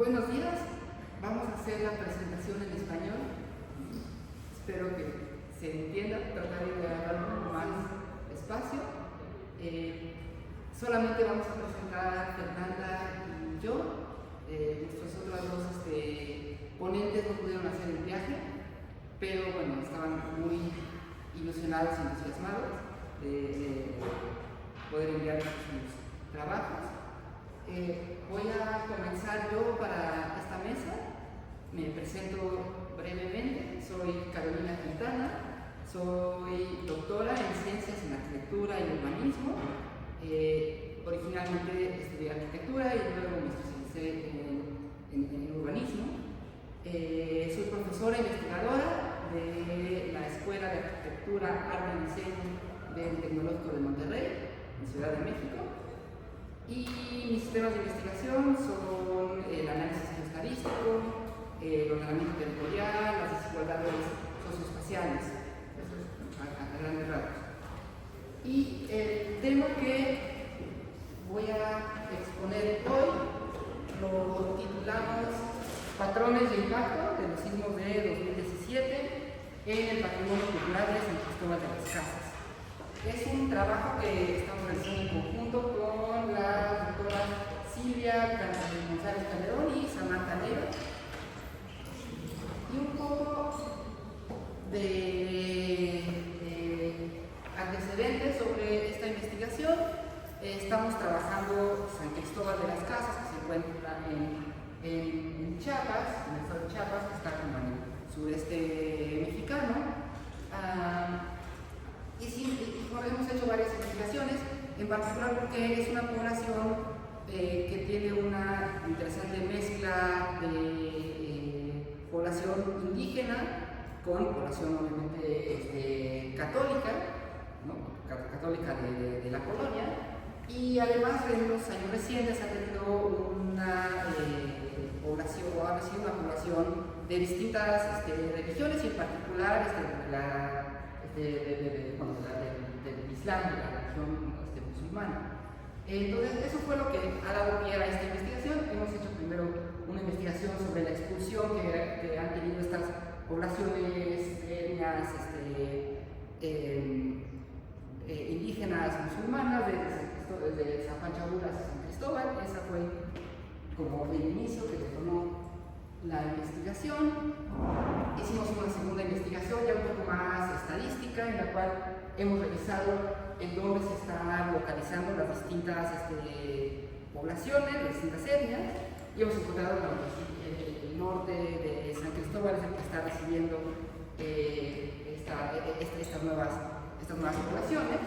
Buenos días, vamos a hacer la presentación en español. Espero que se entienda, trataré de hablar un poco más despacio. Solamente vamos a presentar Fernanda y yo. Nuestros otros dos ponentes no pudieron hacer el viaje, pero bueno, estaban muy ilusionados y entusiasmados de poder enviar sus trabajos. Voy a comenzar yo para esta mesa. Me presento brevemente. Soy Carolina Quintana, soy doctora en Ciencias en Arquitectura y Urbanismo. Originalmente estudié arquitectura y luego me especialicé en urbanismo. Soy profesora investigadora de la Escuela de Arquitectura, Arte y Diseño del Tecnológico de Monterrey, en Ciudad de México. Y mis temas de investigación son el análisis geoestadístico, el ordenamiento territorial, las desigualdades socioespaciales. Eso es a grandes rasgos. Y el tema que voy a exponer hoy lo titulamos Patrones de impacto de los sismos de 2017 en el patrimonio cultural de San Cristóbal de las Casas. Es un trabajo que estamos realizando en conjunto con la doctora Silvia González Calderón y Samantha Neva. Y un poco de antecedentes sobre esta investigación. Estamos trabajando San Cristóbal de las Casas, que se encuentra en Chiapas, en el estado de Chiapas, que está como en el sureste mexicano. Hemos hecho varias investigaciones, en particular porque es una población que tiene una interesante mezcla de población indígena con población obviamente católica, ¿no? Católica de la colonia, y además en los años recientes ha tenido una población, o ha sido una población de distintas religiones, y en particular del Islam, de la religión musulmana. Entonces, eso fue lo que ha dado pie a esta investigación. Hemos hecho primero una investigación sobre la expulsión que han tenido estas poblaciones etnias indígenas musulmanas desde San Juan Chabula hasta San Cristóbal. Esa fue como el inicio que detonó la investigación. Hicimos una segunda investigación ya un poco más estadística, en la cual hemos revisado en dónde se están localizando las distintas poblaciones, las distintas etnias, y hemos encontrado que el norte de San Cristóbal es el que está recibiendo estas nuevas poblaciones.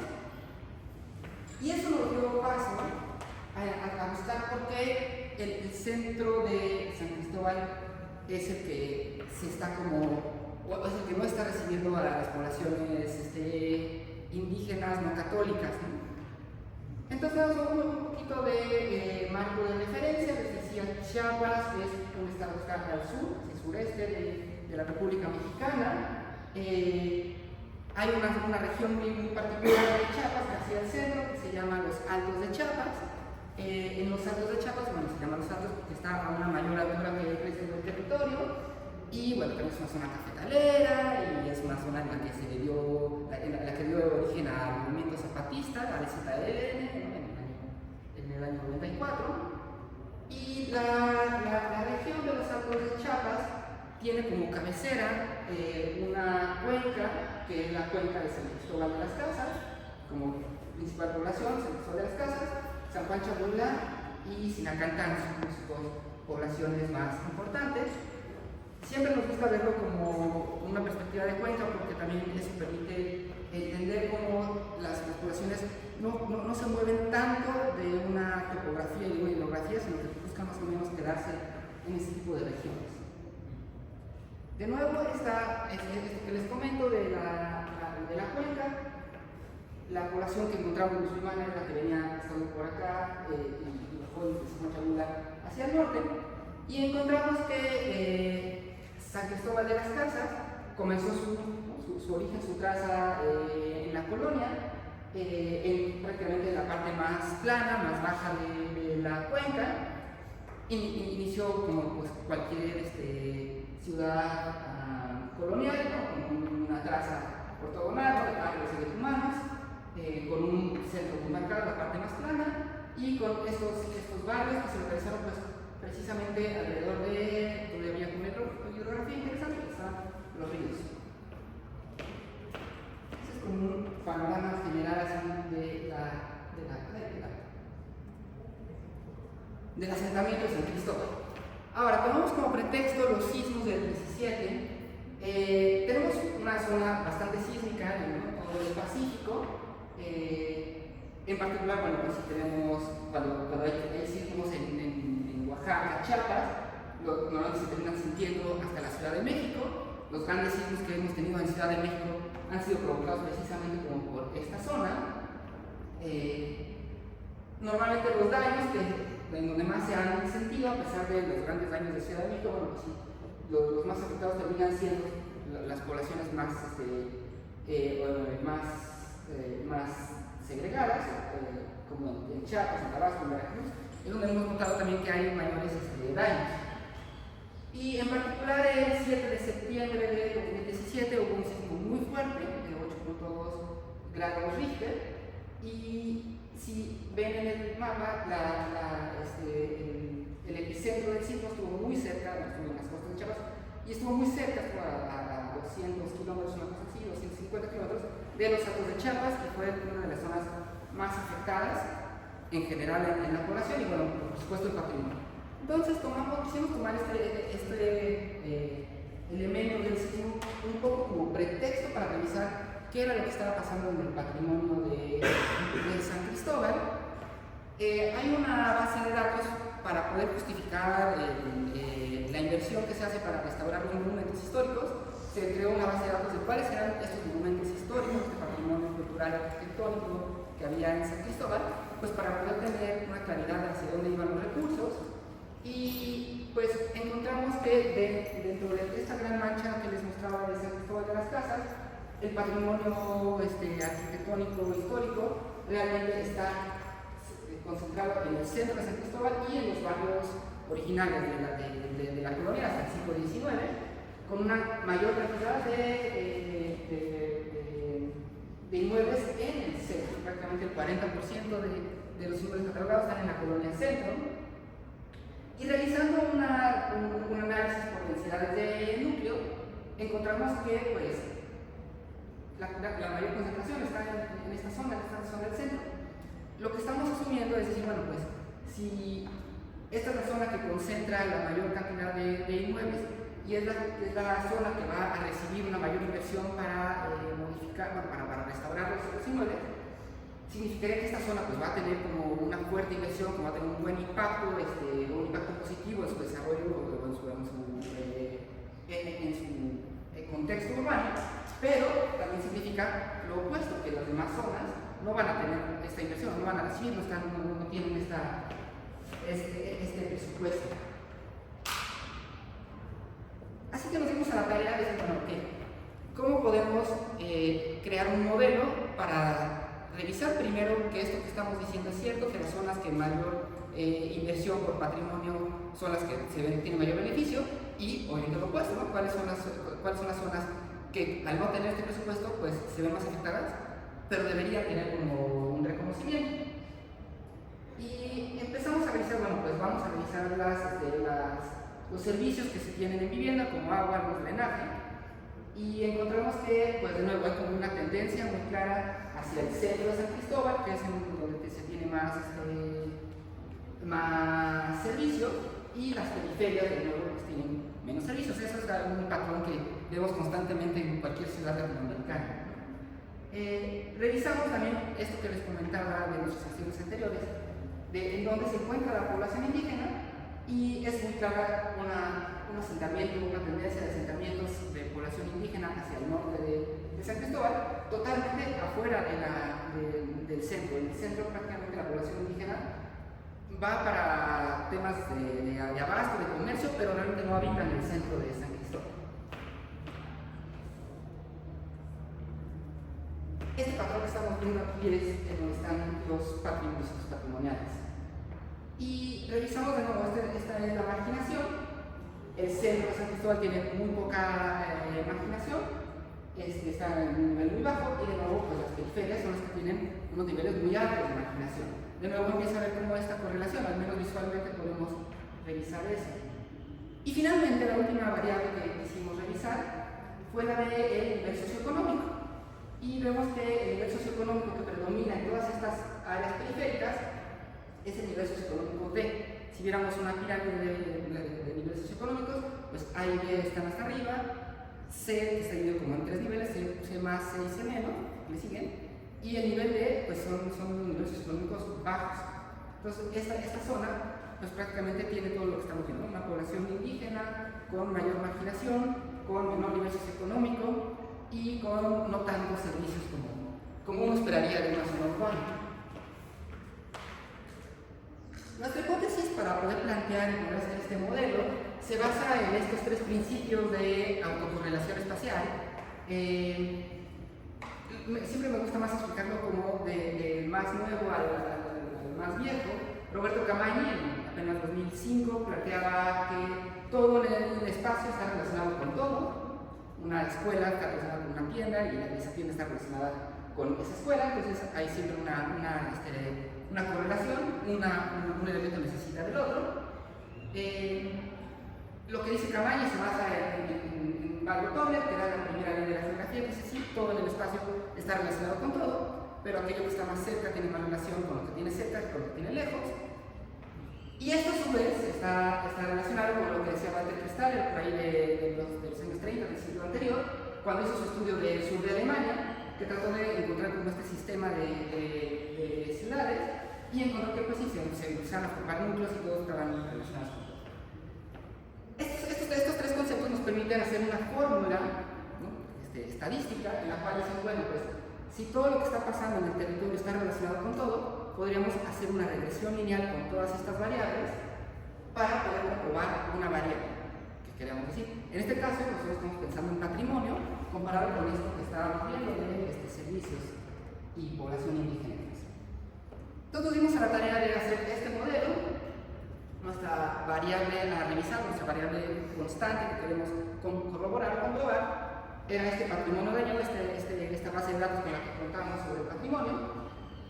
Y eso nos dio paso a buscar por qué el centro de San Cristóbal es el que se está o es el que no está recibiendo a las poblaciones indígenas no católicas, ¿no? Entonces vamos a un poquito de marco de referencia. Les decía, Chiapas es un estado que está al sur, hacia el sureste de la República Mexicana. Hay una región muy particular de Chiapas, hacia el centro, que se llama los Altos de Chiapas. En los Altos de Chiapas, bueno, se llaman los Altos porque está a una mayor altura que el resto del territorio, y bueno, también es una zona cafetalera, y es una zona en la que dio origen al movimiento zapatista, la ZLN, en el año 94. Y la región de los Altos de Chiapas tiene como cabecera una cuenca, que es la cuenca de San Cristóbal de las Casas, como principal población, San Cristóbal de las Casas, San Juan Chabula y Sinacantán, son las dos poblaciones más importantes. Siempre nos gusta verlo como una perspectiva de cuenca, porque también eso permite entender cómo las poblaciones no se mueven tanto de una topografía y de una hidrografía, sino que buscan más o menos quedarse en ese tipo de regiones. De nuevo está esto que les comento de la cuenca. La población que encontramos musulmana es la que venía estando por acá y bajó desde San Juan Chabula hacia el norte, y encontramos que San Cristóbal de las Casas comenzó su origen, su traza en la colonia, prácticamente en la parte más plana, más baja de la cuenca, inició como pues, cualquier ciudad colonial, ¿no? Con una traza ortogonal, de árboles y de humanos, con un centro muy marcado, la parte más plana, y con estos barrios que se localizaron pues, precisamente alrededor de donde había una hidrografía interesante, que están los ríos. Ese es como un panorama general así del asentamiento de San Cristóbal. Ahora, tomamos como pretexto los sismos del 17. Tenemos una zona bastante sísmica en todo el Pacífico. En particular, bueno, pues si tenemos, cuando hay sismos en Oaxaca, Chiapas, normalmente se terminan sintiendo hasta la Ciudad de México. Los grandes sismos que hemos tenido en Ciudad de México han sido provocados precisamente como por esta zona. Normalmente los daños en donde más se han sentido, a pesar de los grandes daños de Ciudad de México, bueno, pues sí, los más afectados terminan siendo las poblaciones más segregadas, como en Chiapas, en Tabasco, en Veracruz, es donde hemos notado también que hay mayores daños. Y en particular el 7 de septiembre de 2017 hubo un sismo muy fuerte, de 8.2 grados Richter, y si ven en el mapa, el epicentro del sismo estuvo muy cerca, estuvo en las costas de Chiapas, y estuvo muy cerca, estuvo a 200 kilómetros, una cosa así, 250 kilómetros de los Altos de Chiapas, que fue una de las zonas más afectadas en general en la población y, bueno, por supuesto, el patrimonio. Entonces, quisimos tomar este elemento del sismo un poco como pretexto para revisar qué era lo que estaba pasando en el patrimonio de San Cristóbal. Hay una base de datos para poder justificar la inversión que se hace para restaurar los monumentos históricos. Se creó una base de datos de cuáles eran estos monumentos históricos de patrimonio cultural arquitectónico que había en San Cristóbal, pues para poder tener una claridad hacia dónde iban los recursos. Y pues encontramos que dentro de esta gran mancha que les mostraba de San Cristóbal de las Casas, el patrimonio arquitectónico histórico realmente está concentrado en el centro de San Cristóbal y en los barrios originales de la colonia hasta el siglo XIX, con una mayor cantidad de inmuebles en el centro. Prácticamente el 40% de los inmuebles catalogados están en la colonia centro. Y realizando un análisis por densidades de núcleo, encontramos que pues, la mayor concentración está en esta zona del centro. Lo que estamos asumiendo es decir, bueno, pues si esta es la zona que concentra la mayor cantidad de inmuebles y es la zona que va a recibir una mayor inversión para para restaurar los inmuebles, significaría que esta zona pues, va a tener como una fuerte inversión, que va a tener un buen impacto, un impacto positivo en su desarrollo o en su contexto urbano, pero también significa lo opuesto, que las demás zonas no van a tener esta inversión, no van a recibir, no tienen este presupuesto. Así que nos dimos a la tarea de decir, bueno, ¿cómo podemos crear un modelo para revisar primero que esto que estamos diciendo es cierto, que las zonas que mayor inversión por patrimonio son las que tienen mayor beneficio, y obviamente lo opuesto, ¿no? ¿Cuáles son las zonas que al no tener este presupuesto pues se ven más afectadas, pero deberían tener como un reconocimiento? Y empezamos a revisar, bueno, pues vamos a revisar los servicios que se tienen en vivienda, como agua, luz, drenaje, y encontramos que, pues de nuevo, hay como una tendencia muy clara hacia el centro de San Cristóbal, que es donde se tiene más servicios, y las periferias, de nuevo, pues tienen menos servicios. Eso es un patrón que vemos constantemente en cualquier ciudad latinoamericana. Revisamos también esto que les comentaba de los ejercicios anteriores, en donde se encuentra la población indígena, y es muy clara un asentamiento, una tendencia de asentamientos de población indígena hacia el norte de San Cristóbal, totalmente afuera del centro. En el centro prácticamente la población indígena va para temas de abasto, de comercio, pero realmente no habita en el centro de San Cristóbal. Este patrón que estamos viendo aquí es donde están los patrimonios patrimoniales. Y revisamos de nuevo esta es la marginación. El centro de San Cristóbal tiene muy poca marginación, está en un nivel muy bajo, y de nuevo pues las periferias son las que tienen unos niveles muy altos de marginación. De nuevo empieza a ver cómo esta correlación, al menos visualmente podemos revisar eso. Y finalmente la última variable que quisimos revisar fue la del nivel socioeconómico. Y vemos que el nivel socioeconómico que predomina en todas estas áreas periféricas es el nivel socioeconómico D. Si viéramos una pirámide de niveles socioeconómicos, pues A y B están hasta arriba, C que está dividido como en tres niveles, C más, C y C menos, le siguen, y el nivel D pues son niveles socioeconómicos bajos. Entonces esta zona pues prácticamente tiene todo lo que estamos viendo, ¿no? Una población indígena con mayor marginación, con menor nivel socioeconómico y con no tantos servicios como uno esperaría de una zona urbana. Nuestra hipótesis para poder plantear y poder hacer este modelo se basa en estos tres principios de autocorrelación espacial. Siempre me gusta más explicarlo como del más nuevo al más viejo. Roberto Camañi, en apenas 2005, planteaba que todo en el espacio está relacionado con todo. Una escuela está relacionada con una tienda y esa tienda está relacionada con esa escuela, entonces hay siempre una correlación, un elemento necesita del otro. Lo que dice Camañi se basa en Baldor Tobler, que era la primera ley de la geografía, que dice sí, todo en el espacio está relacionado con todo, pero aquello que está más cerca tiene más relación con lo que tiene cerca que con lo que tiene lejos. Y esto a su vez está relacionado con lo que decía Walter Kristall por ahí de los años 30 del siglo anterior, cuando hizo su estudio del sur de Alemania, que trató de encontrar como este sistema de ciudades, y encontró que pues sí, se empezaron a formar núcleos y todos estaban relacionados con todo. Estos tres conceptos nos permiten hacer una fórmula, ¿no? Estadística, en la cual decimos, bueno, pues si todo lo que está pasando en el territorio está relacionado con todo, podríamos hacer una regresión lineal con todas estas variables para poder comprobar una variable que queremos decir. En este caso, nosotros estamos pensando en patrimonio comparado con esto que estábamos viendo de servicios y población indígena. Entonces nos dimos a la tarea de hacer este modelo. Nuestra variable a revisar, nuestra variable constante que queremos corroborar, comprobar, era este patrimonio de año, esta base de datos con la que contamos sobre el patrimonio.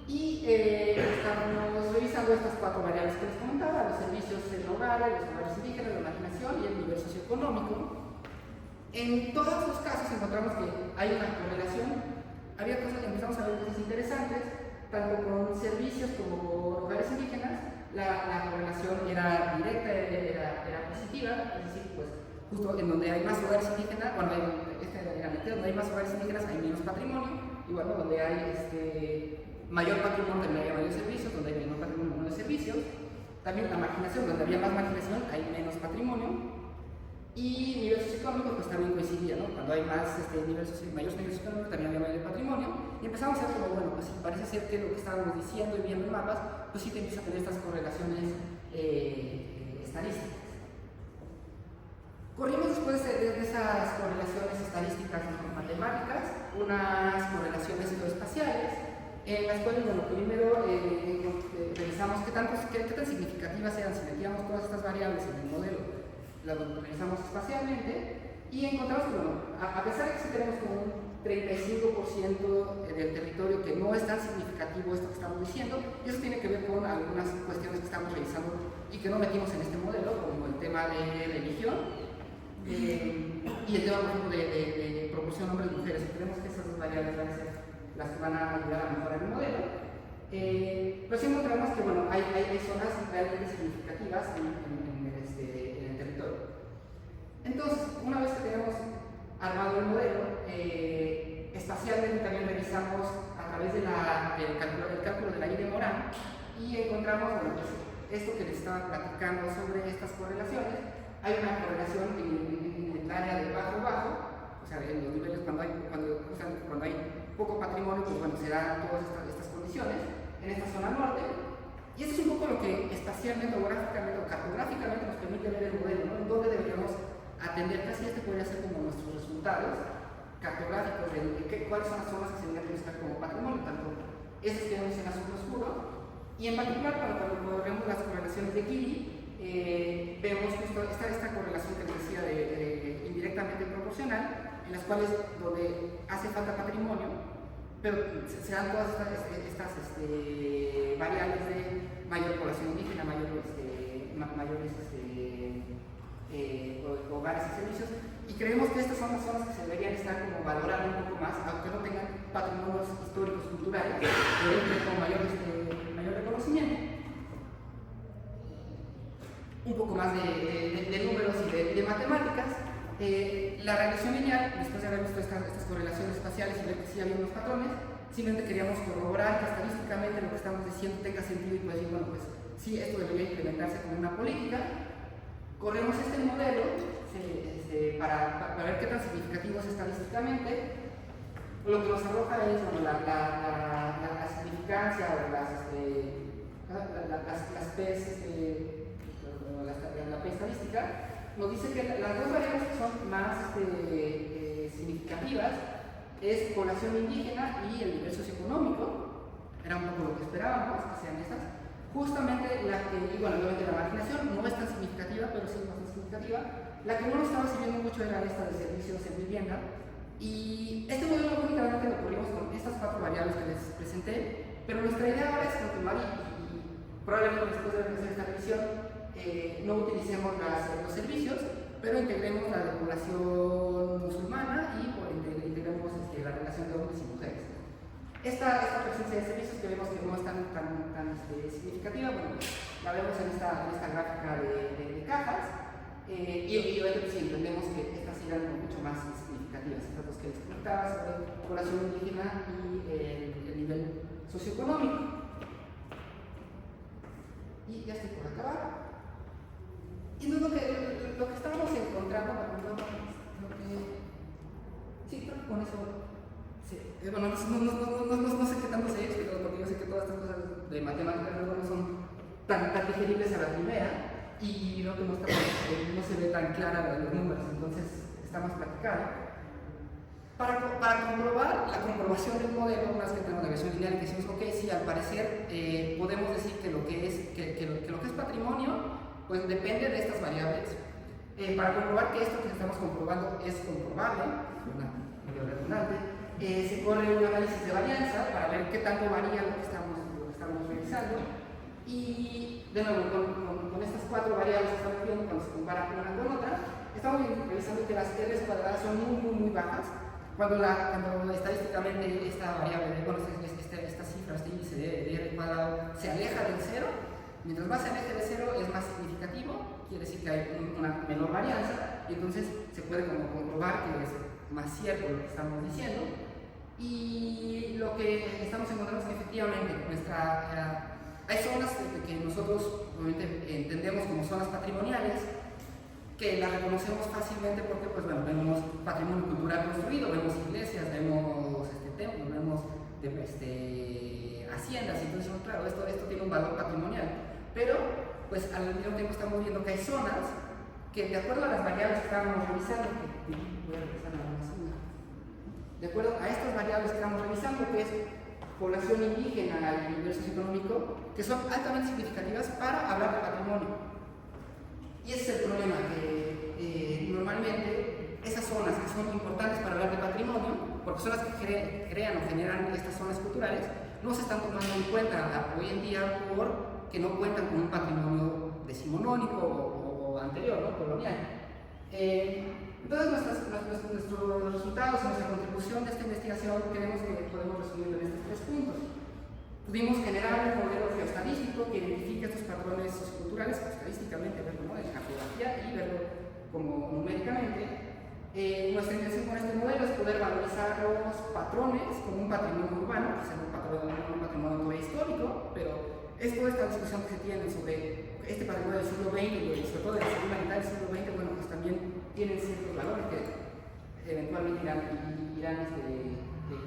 Y estamos revisando estas cuatro variables que les comentaba: los servicios en hogares, los hogares indígenas, la marginación y el nivel socioeconómico. En todos los casos encontramos que hay una correlación. Empezamos a ver cosas interesantes, tanto con servicios como con hogares indígenas. La correlación era directa, era positiva, es decir, pues justo en donde hay más hogares indígenas, bueno, donde hay más hogares indígenas hay menos patrimonio, y bueno, donde hay mayor patrimonio también hay mayor servicios, donde hay menor patrimonio menos servicios. También la marginación, donde había más marginación hay menos patrimonio. Y nivel socioeconómico pues también coincidía, ¿no? Cuando hay más mayores niveles socioeconómicos también había mayor patrimonio. Y empezamos a ver como, bueno, pues parece ser que lo que estábamos diciendo y viendo en mapas, pues sí te empieza a tener estas correlaciones estadísticas. Corrimos después de esas correlaciones estadísticas matemáticas, unas correlaciones geoespaciales, en las cuales, bueno, primero revisamos qué tan significativas eran si metíamos todas estas variables en el modelo, las revisamos espacialmente y encontramos que, bueno, a pesar de que sí tenemos como un 35% del territorio que no es tan significativo esto que estamos diciendo, y eso tiene que ver con algunas cuestiones que estamos revisando y que no metimos en este modelo, como el tema de religión y el tema, por ejemplo, de proporción hombres-mujeres. Creemos que esas dos variables van a ser las que van a ayudar a mejorar el modelo. Pero sí encontramos que, bueno, hay zonas realmente significativas en el territorio. Entonces, una vez que tenemos armado el modelo, espacialmente también revisamos a través del cálculo de la I de Morán, y encontramos, bueno, pues, esto que les estaba platicando sobre estas correlaciones. Hay una correlación en el área de bajo-bajo, o sea, en los niveles cuando hay poco patrimonio, pues bueno, se dan todas estas condiciones en esta zona norte. Y esto es un poco lo que espacialmente, geográficamente o cartográficamente nos permite ver el modelo, ¿no? En dónde deberíamos atender. Casi podría ser como nuestros resultados cartográficos de cuáles son las zonas que se deberían buscar como patrimonio, tanto esas que vemos en azul oscuro, y en particular cuando vemos las correlaciones de Gini, vemos justo esta correlación que les decía de indirectamente proporcional, en las cuales donde hace falta patrimonio, pero se dan todas estas variables de mayor población indígena, mayores hogares y servicios, y creemos que estas son las zonas que se deberían estar como valorando un poco más, aunque no tengan patrimonios históricos, culturales, deberían tener como mayor reconocimiento. Un poco más de números y de matemáticas. La regresión lineal, después de haber visto estas correlaciones espaciales y ver que sí había unos patrones, simplemente queríamos corroborar que estadísticamente lo que estamos diciendo tenga sentido y pues decir, bueno, pues sí, esto debería implementarse como una política. Corremos este modelo para ver qué tan significativo es estadísticamente. Lo que nos arroja es bueno, la significancia o las P, la P estadística. Nos dice que las dos variables que son más significativas es población indígena y el nivel socioeconómico. Era un poco lo que esperábamos, que sean estas. Justamente la que, y bueno, obviamente la marginación no es tan significativa, pero sí es bastante significativa. La que no nos estaba sirviendo mucho era esta de servicios en vivienda. Y este modelo únicamente lo corrimos con estas 4 variables que les presenté, pero nuestra idea ahora es continuar y probablemente después de realizar esta revisión no utilicemos los servicios, pero integremos la de población musulmana y integremos la relación de hombres y mujeres. Esta presencia de servicios que vemos que no es tan significativa, bueno, la vemos en esta gráfica de cajas, y obviamente sí entendemos que estas irán mucho más significativas, estas dos que les comentaba sobre población indígena y el nivel socioeconómico. Y ya estoy por acabar. Y entonces lo que estábamos encontrando, sí, creo que con eso, sí, bueno, no sé qué tanto se ha explicado, porque yo sé que todas estas cosas de matemáticas luego no son tan digeribles a la primera, y creo que no se ve tan clara los números, entonces está más platicado. Para comprobar la comprobación del modelo, una vez que tenemos la versión lineal, que decimos, ok, sí, al parecer podemos decir que lo que es patrimonio pues depende de estas variables. Para comprobar que esto que estamos comprobando es comprobable, medio redundante, se corre un análisis de varianza para ver qué tanto varía lo que estamos revisando. Y de nuevo, con estas 4 variables que estamos viendo, cuando se compara una con otra, estamos revisando que las R's cuadradas son muy bajas. Cuando estadísticamente esta variable, bueno, esta cifra, este índice de R cuadrado se aleja del 0, mientras más se aleje de 0 es más significativo, quiere decir que hay una menor varianza, y entonces se puede como comprobar que es más cierto lo que estamos diciendo. Y lo que estamos encontrando es que efectivamente hay zonas que nosotros obviamente entendemos como zonas patrimoniales, que las reconocemos fácilmente porque pues, bueno, vemos patrimonio cultural construido, vemos iglesias, vemos templos, vemos haciendas, y entonces claro, esto tiene un valor patrimonial, pero pues al mismo tiempo estamos viendo que hay zonas que de acuerdo a las variables que estábamos revisando, voy a regresar a la segunda, de acuerdo a estas variables que estamos revisando, que es población indígena y nivel socioeconómico, que son altamente significativas para hablar de patrimonio. Y ese es el problema, que normalmente esas zonas que son importantes para hablar de patrimonio, porque son las que crean o generan estas zonas culturales, no se están tomando en cuenta hoy en día porque no cuentan con un patrimonio decimonónico o anterior, ¿no? Colonial. Entonces nuestros resultados y nuestra contribución de esta investigación creemos que podemos resumirlo en estos 3 puntos. Pudimos generar un modelo geoestadístico que identifique estos patrones socioculturales estadísticamente, verlo, ¿no?, en geografía y verlo como numéricamente. Nuestra intención con este modelo es poder valorizar los patrones como un patrimonio urbano, que sea un patrimonio prehistórico, pero es toda esta discusión que se tiene sobre este patrimonio del siglo XX y sobre todo de la segunda mitad del siglo XX, bueno, pues también tienen ciertos valores que eventualmente irán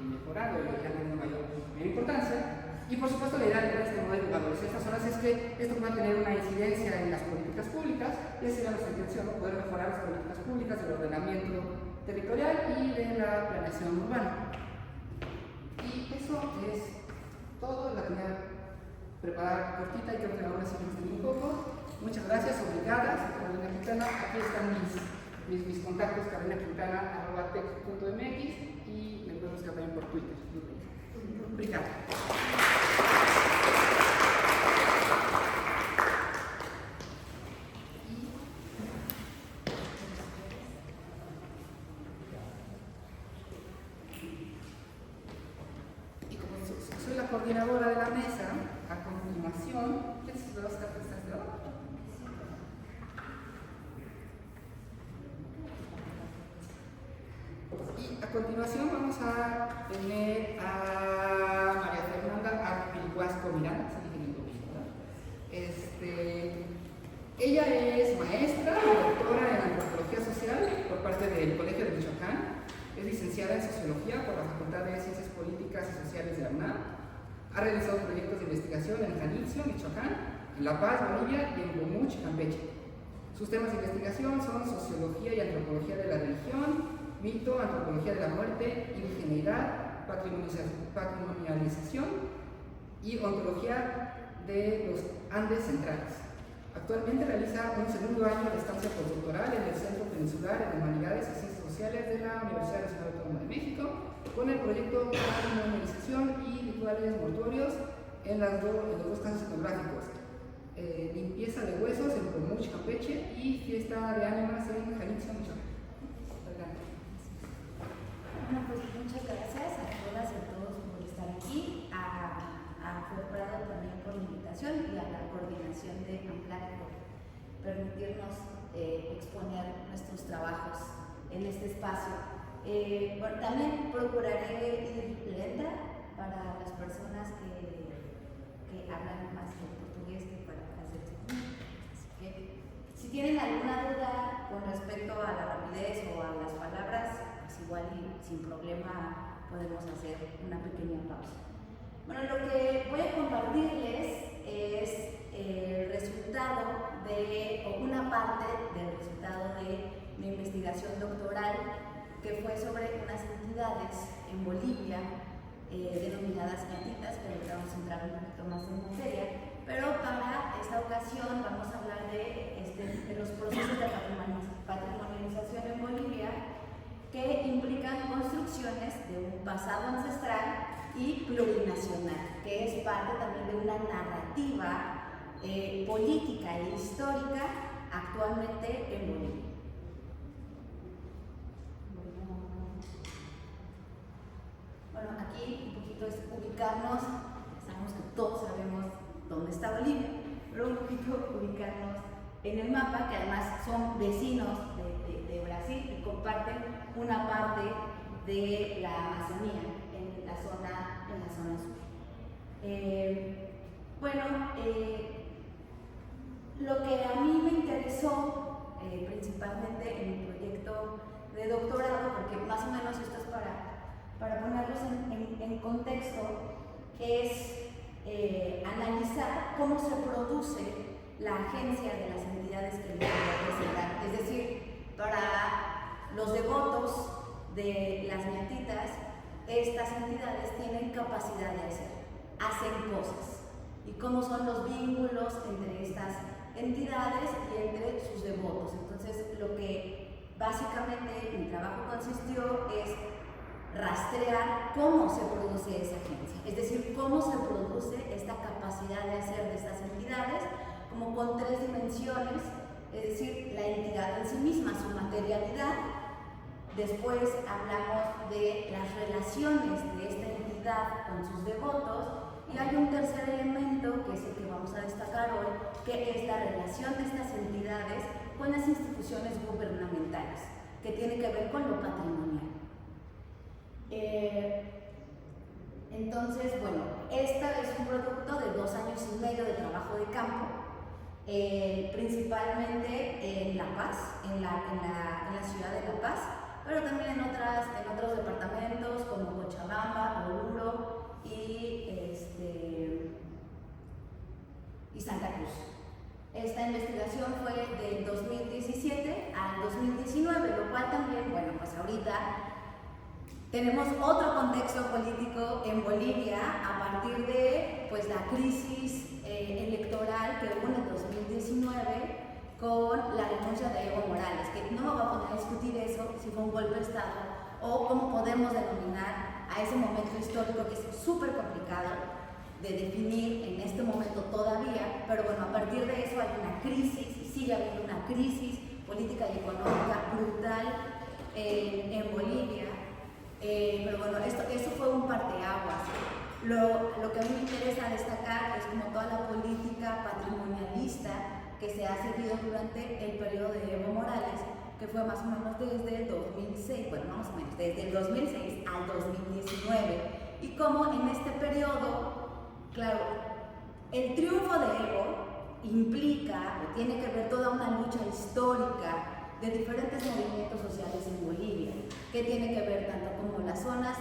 mejorando y irán teniendo mayor importancia. Y por supuesto la idea de este modelo de valorizar estas zonas es que esto pueda tener una incidencia en las políticas públicas, y esa era nuestra intención, ¿no?, poder mejorar las políticas públicas del ordenamiento territorial y de la planeación urbana. Y eso es todo, la tenía preparada cortita y creo que ahora sí me extendí un poco. Muchas gracias, obligadas, Carolina Quintana. Aquí están mis contactos, carolinaquintana@tech.mx, y me pueden buscar también por Twitter. Obrigada. Y como soy la coordinadora de la mesa, a continuación, ¿qué se va a estar presentando? Y a continuación vamos a tener a María Fernanda Arpilhuasco Miranda, ella es maestra y doctora en antropología social por parte del Colegio de Michoacán, es licenciada en sociología por la Facultad de Ciencias Políticas y Sociales de la UNAM, ha realizado proyectos de investigación en Jalisco, Michoacán, en La Paz, Bolivia, y en Pomuch, Campeche. Sus temas de investigación son sociología y antropología de la religión, mito, antropología de la muerte, indigeneidad, patrimonialización y ontología de los Andes centrales. Actualmente realiza un segundo año de estancia postdoctoral en el Centro Peninsular en Humanidades y Ciencias Sociales de la Universidad Nacional Autónoma de México, con el proyecto Patrimonialización y Rituales Mortuorios en los dos casos etnográficos. Limpieza de huesos en Pomuch, Campeche, y fiesta de ánimas en Jalisco, Michoacán. Bueno, pues muchas gracias a todas y a todos por estar aquí, a Fer Prado también por la invitación y a la coordinación de AMPLAC por permitirnos exponer nuestros trabajos en este espacio. Bueno, también procuraré ir lenta para las personas que hablan más en portugués que para hacer español. Así que si tienen alguna duda con respecto a la rapidez o a las palabras, pues igual y sin problema podemos hacer una pequeña pausa. Bueno, lo que voy a compartirles es el resultado o una parte del resultado de mi investigación doctoral, que fue sobre unas entidades en Bolivia denominadas ñatitas, que ahorita vamos a entrar un poquito más en materia, pero para esta ocasión vamos a hablar de los procesos de patrimonialización en Bolivia, que implican construcciones de un pasado ancestral y plurinacional, que es parte también de una narrativa política e histórica actualmente en Bolivia. Bueno, aquí un poquito es ubicarnos, sabemos que todos sabemos dónde está Bolivia, pero un poquito ubicarnos en el mapa, que además son vecinos de Brasil y comparten una parte de la Amazonía en la zona sur. Lo que a mí me interesó principalmente en mi proyecto de doctorado, porque más o menos esto es para ponerlos en contexto, es analizar cómo se produce la agencia de las entidades que les representan. Es decir, para los devotos de las ñatitas, estas entidades tienen capacidad de hacen cosas. Y cómo son los vínculos entre estas entidades y entre sus devotos. Entonces, lo que básicamente mi trabajo consistió es rastrear cómo se produce esa agencia, es decir, cómo se produce esta capacidad de hacer de estas entidades, como con tres dimensiones, es decir, la entidad en sí misma, su materialidad. Después hablamos de las relaciones de esta entidad con sus devotos, y hay un tercer elemento, que es el que vamos a destacar hoy, que es la relación de estas entidades con las instituciones gubernamentales, que tiene que ver con lo patrimonial. Entonces, bueno, esta es un producto de 2 años y medio de trabajo de campo, principalmente en La Paz, en la ciudad de La Paz, pero también en otros departamentos como Cochabamba, Oruro y Santa Cruz. Esta investigación fue del 2017 al 2019, lo cual también, bueno, pues ahorita tenemos otro contexto político en Bolivia a partir de pues, la crisis electoral que hubo en el 2019 de Evo Morales, que no me voy a poner a discutir eso, si fue un golpe de Estado o cómo podemos denominar a ese momento histórico que es súper complicado de definir en este momento todavía, pero bueno, a partir de eso hay una crisis, y sigue habiendo una crisis política y económica brutal en Bolivia, pero bueno, eso fue un parteaguas. Lo que a mí me interesa destacar es como toda la política patrimonialista que se ha seguido durante el periodo de Evo Morales, que fue más o menos desde el 2006, bueno, no más o menos, desde el 2006 al 2019, y cómo en este periodo, claro, el triunfo de Evo implica o tiene que ver toda una lucha histórica de diferentes movimientos sociales en Bolivia, que tiene que ver tanto como las zonas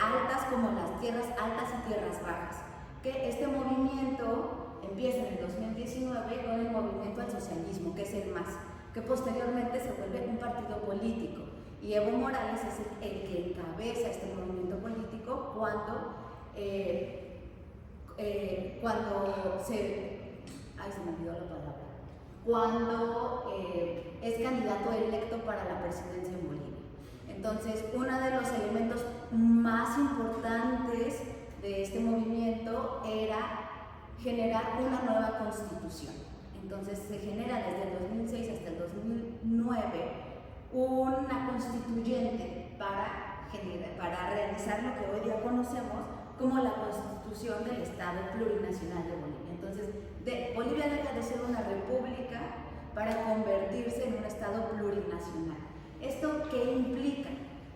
altas como las tierras altas y tierras bajas, que este movimiento empieza en el 2019 con el movimiento al socialismo, que es el MAS, que posteriormente se vuelve un partido político, y Evo Morales es el que encabeza este movimiento político cuando se me olvidó la palabra, cuando es candidato electo para la presidencia en Bolivia. Entonces, uno de los elementos más importantes de este movimiento era generar una nueva constitución. Entonces, se genera desde el 2006 hasta el 2009 una constituyente para realizar lo que hoy día conocemos como la Constitución del Estado Plurinacional de Bolivia. Entonces, Bolivia deja de ser una república para convertirse en un Estado plurinacional. ¿Esto qué implica?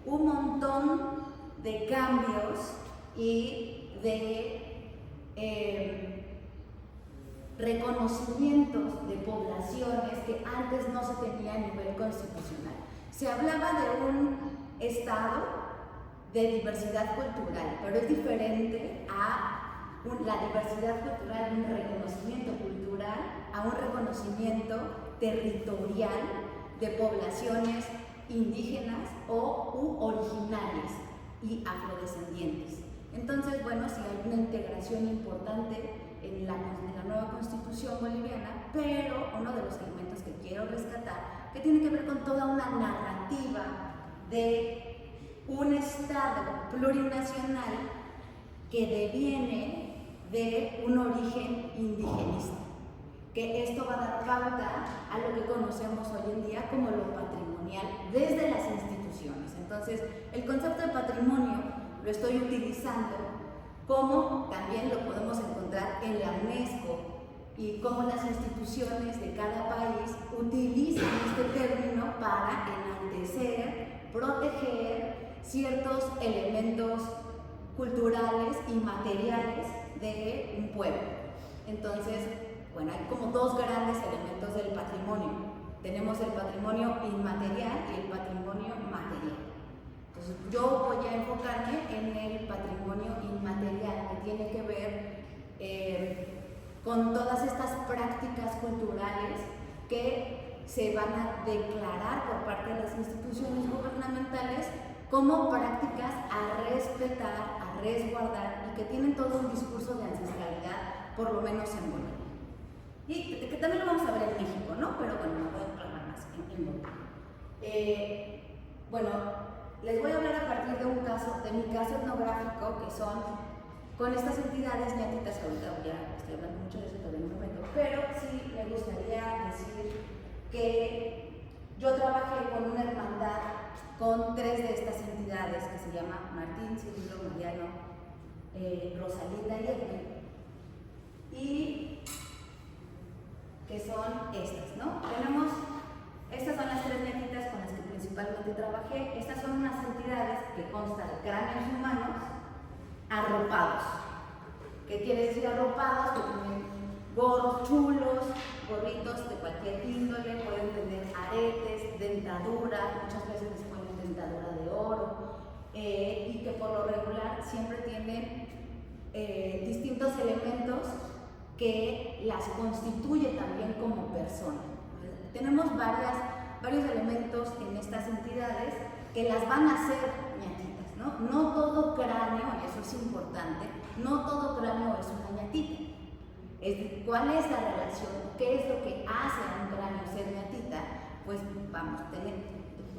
Un montón de cambios y de reconocimientos de poblaciones que antes no se tenía a nivel constitucional. Se hablaba de un Estado de diversidad cultural, pero es diferente a la diversidad cultural de un reconocimiento cultural a un reconocimiento territorial de poblaciones indígenas u originarias y afrodescendientes. Entonces, bueno, sí hay una integración importante en la nueva Constitución boliviana, pero uno de los elementos que quiero rescatar, que tiene que ver con toda una narrativa de un Estado plurinacional que deviene de un origen indigenista, que esto va a dar pauta a lo que conocemos hoy en día como lo patrimonial desde las instituciones. Entonces, el concepto de patrimonio lo estoy utilizando como también lo podemos encontrar en la UNESCO y cómo las instituciones de cada país utilizan este término para enaltecer, proteger ciertos elementos culturales y materiales de un pueblo. Entonces, bueno, hay como dos grandes elementos del patrimonio. Tenemos el patrimonio inmaterial y el patrimonio material. Entonces, yo voy a enfocarme en el patrimonio inmaterial, que tiene que ver con todas estas prácticas culturales que se van a declarar por parte de las instituciones gubernamentales como prácticas a respetar, a resguardar y que tienen todo un discurso de ancestralidad, por lo menos en Bolivia. Y que también lo vamos a ver en México, ¿no? Pero bueno, no voy a aclarar más en Bolivia. Bueno, les voy a hablar a partir de mi caso etnográfico, que son con estas entidades ñatitas, que ahorita ya estoy hablando mucho de eso todavía en un momento, pero sí me gustaría decir que yo trabajé con una hermandad con 3 de estas entidades, que se llama Martín, Cirilo, Mariano, Rosalinda y Edwin, y que son estas, ¿no? Estas son las 3 ñatitas con las que principalmente trabajé. Estas son unas entidades que constan de cráneos humanos arropados. ¿Qué quiere decir arropados? Que tienen gorros chulos, gorritos de cualquier índole, pueden tener aretes, dentadura, muchas veces les ponen dentadura de oro, y que por lo regular siempre tienen distintos elementos que las constituye también como persona. Tenemos varios elementos en estas entidades que las van a hacer ñatitas, ¿no? No todo cráneo, y eso es importante, no todo cráneo es una ñatita. ¿Cuál es la relación? ¿Qué es lo que hace a un cráneo ser ñatita? Pues vamos a tener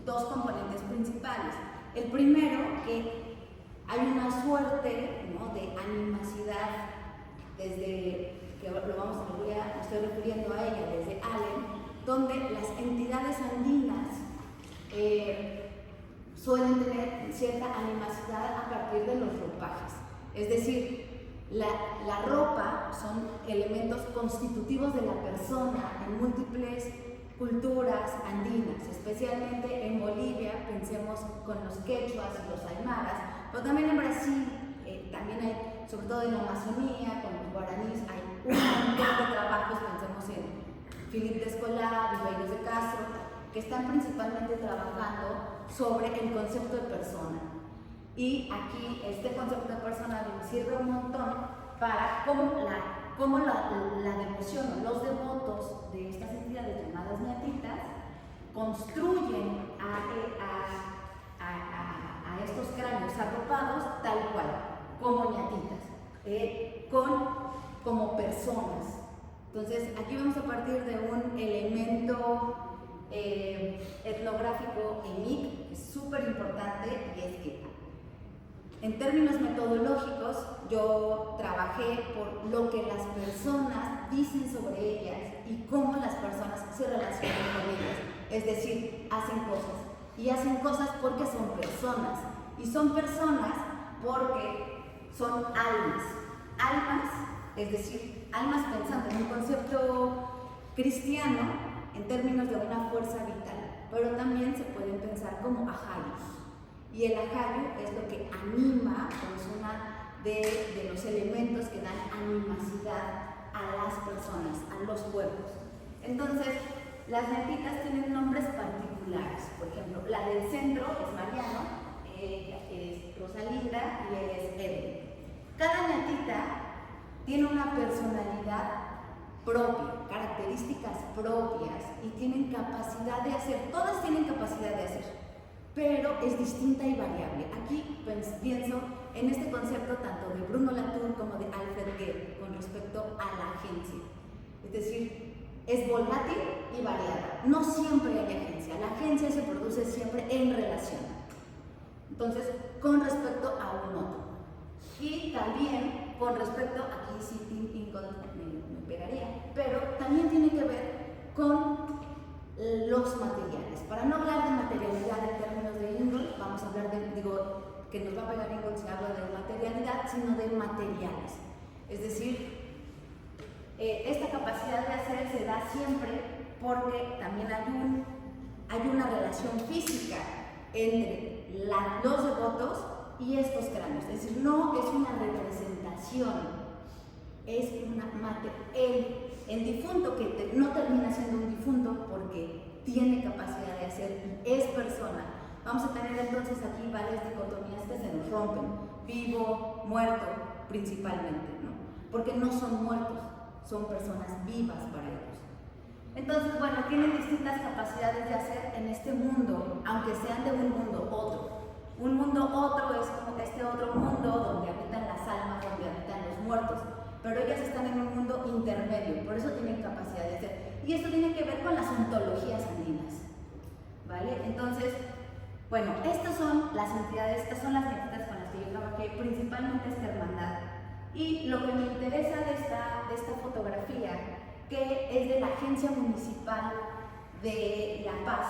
dos componentes principales. El primero, que hay una suerte, ¿no?, de animacidad, desde que me estoy refiriendo a ella, desde Allen, donde las entidades andinas suelen tener cierta animacidad a partir de los ropajes. Es decir, la ropa son elementos constitutivos de la persona en múltiples culturas andinas, especialmente en Bolivia, pensemos con los quechuas y los aymaras, pero también en Brasil, también hay, sobre todo en la Amazonía, con los guaraníes, hay un montón de trabajos, pensemos en Filipe de Escolá, Viveiros de Castro, que están principalmente trabajando sobre el concepto de persona. Y aquí este concepto de persona me sirve un montón para cómo la devoción, los devotos de estas entidades llamadas ñatitas construyen a estos cráneos arropados tal cual, como ñatitas, como personas. Entonces aquí vamos a partir de un elemento etnográfico EMIC, que es súper importante, y es que en términos metodológicos yo trabajé por lo que las personas dicen sobre ellas y cómo las personas se relacionan con ellas, es decir, hacen cosas, y hacen cosas porque son personas, y son personas porque son almas, es decir, almas pensando en un concepto cristiano en términos de una fuerza vital, pero también se pueden pensar como ajayos. Y el ajayo es lo que anima, es uno de los elementos que dan animacidad a las personas, a los pueblos. Entonces, las ñatitas tienen nombres particulares. Por ejemplo, la del centro es Mariano, es Rosalinda y él es Evelyn. Cada ñatita tiene una personalidad propia, características propias y tienen capacidad de hacer, todas tienen capacidad de hacer, pero es distinta y variable. Aquí pienso en este concepto tanto de Bruno Latour como de Alfred Gell con respecto a la agencia. Es decir, es volátil y variada. No siempre hay agencia. La agencia se produce siempre en relación. Entonces, con respecto a un otro. Y también con respecto, aquí sí me pegaría, pero también tiene que ver con los materiales. Para no hablar de materialidad en términos de Ingold, vamos a hablar que nos va a pegar Ingold si habla de materialidad, sino de materiales. Es decir, esta capacidad de hacer se da siempre porque también hay una relación física entre los devotos y estos cráneos. Es decir, no es una representación, es el difunto que no termina siendo un difunto porque tiene capacidad de hacer y es persona. Vamos a tener entonces aquí varias dicotomías que se nos rompen: vivo, muerto, principalmente, ¿no? Porque no son muertos, son personas vivas para ellos. Entonces, bueno, tienen distintas capacidades de hacer en este mundo, aunque sean de un mundo otro. Un mundo otro es como este otro mundo donde habitan las almas, donde habitan los muertos, pero ellas están en un mundo intermedio, por eso tienen capacidad de hacer. Y esto tiene que ver con las ontologías andinas, ¿vale? Entonces, bueno, estas son las entidades, estas son las ñatitas con las que yo trabajé, principalmente esta hermandad. Y lo que me interesa de esta fotografía, que es de la Agencia Municipal de La Paz,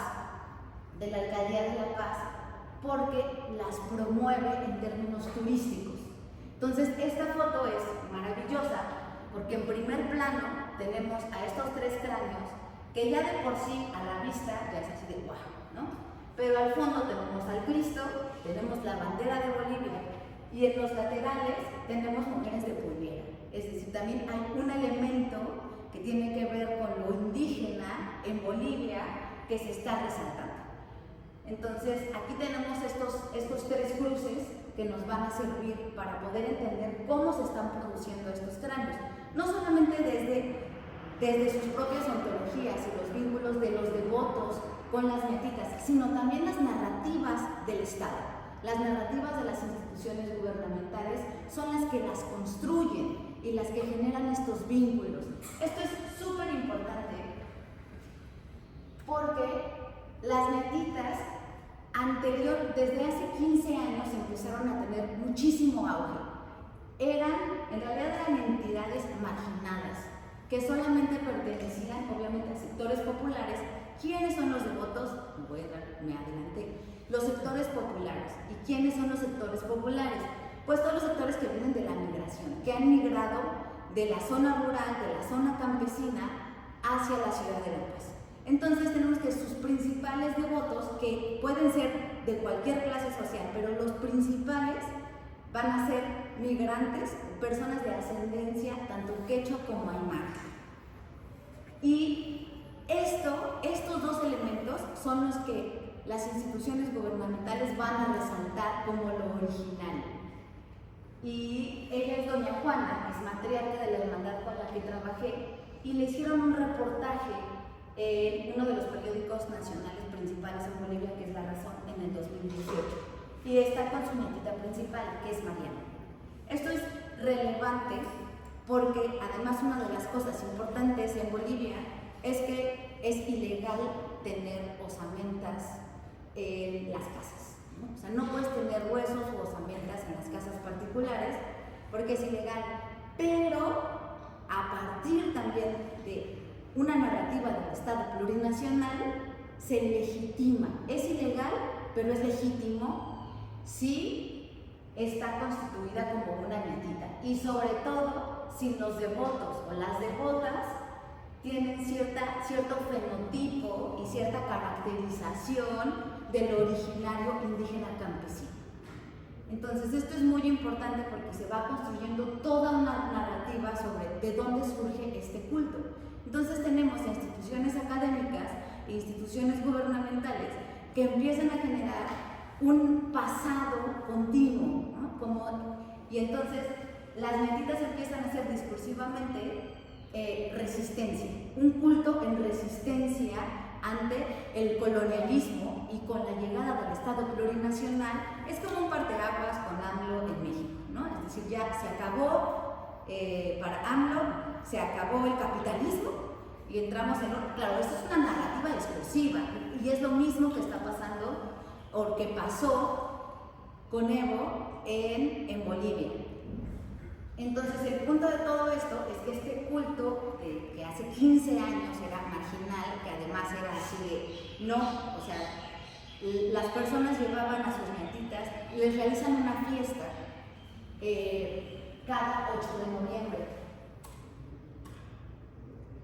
de la Alcaldía de La Paz, porque las promueve en términos turísticos. Entonces, esta foto es maravillosa porque en primer plano tenemos a estos tres cráneos que ya de por sí a la vista ya es así de guau, ¿no? Pero al fondo tenemos al Cristo, tenemos la bandera de Bolivia y en los laterales tenemos mujeres de polvera. Es decir, también hay un elemento que tiene que ver con lo indígena en Bolivia que se está resaltando. Entonces, aquí tenemos estos tres cruces que nos van a servir para poder entender cómo se están produciendo estos cráneos. No solamente desde sus propias ontologías y los vínculos de los devotos con las ñatitas, sino también las narrativas del Estado. Las narrativas de las instituciones gubernamentales son las que las construyen y las que generan estos vínculos. Esto es súper importante porque las netitas desde hace 15 años empezaron a tener muchísimo auge. En realidad eran entidades marginadas, que solamente pertenecían obviamente a sectores populares. ¿Quiénes son los devotos? Me adelanté. Los sectores populares. ¿Y quiénes son los sectores populares? Pues todos los sectores que vienen de la migración, que han migrado de la zona rural, de la zona campesina, hacia la ciudad de La Paz. Entonces tenemos que sus principales devotos, que pueden ser de cualquier clase social, pero los principales van a ser migrantes, personas de ascendencia tanto quechua como aymara. Y estos dos elementos son los que las instituciones gubernamentales van a resaltar como lo original. Y ella es doña Juana, es matriarca de la hermandad con la que trabajé, y le hicieron un reportaje en uno de los periódicos nacionales principales en Bolivia, que es La Razón, en el 2018. Y está con su nietita principal, que es Mariana. Esto es relevante porque además una de las cosas importantes en Bolivia es que es ilegal tener osamentas en las casas, ¿no? O sea, no puedes tener huesos o osamentas en las casas particulares porque es ilegal. Pero a partir también de una narrativa del Estado plurinacional se legitima. Es ilegal, pero es legítimo si está constituida como una nietita. Y sobre todo, si los devotos o las devotas tienen cierto fenotipo y cierta caracterización del originario indígena campesino. Entonces esto es muy importante porque se va construyendo toda una narrativa sobre de dónde surge este culto. Entonces tenemos instituciones académicas e instituciones gubernamentales que empiezan a generar un pasado continuo, ¿no? Y entonces las netitas empiezan a ser discursivamente resistencia, un culto en resistencia ante el colonialismo, y con la llegada del Estado plurinacional es como un parteaguas con AMLO en México, ¿no? Es decir, ya se acabó, para AMLO se acabó el capitalismo y entramos en otro. Claro, esto es una narrativa discursiva y es lo mismo que está pasando o que pasó con Evo en Bolivia. Entonces el punto de todo esto es que este culto que hace 15 años era marginal, que además era así de no, o sea, las personas llevaban a sus nietitas, les realizan una fiesta cada 8 de noviembre.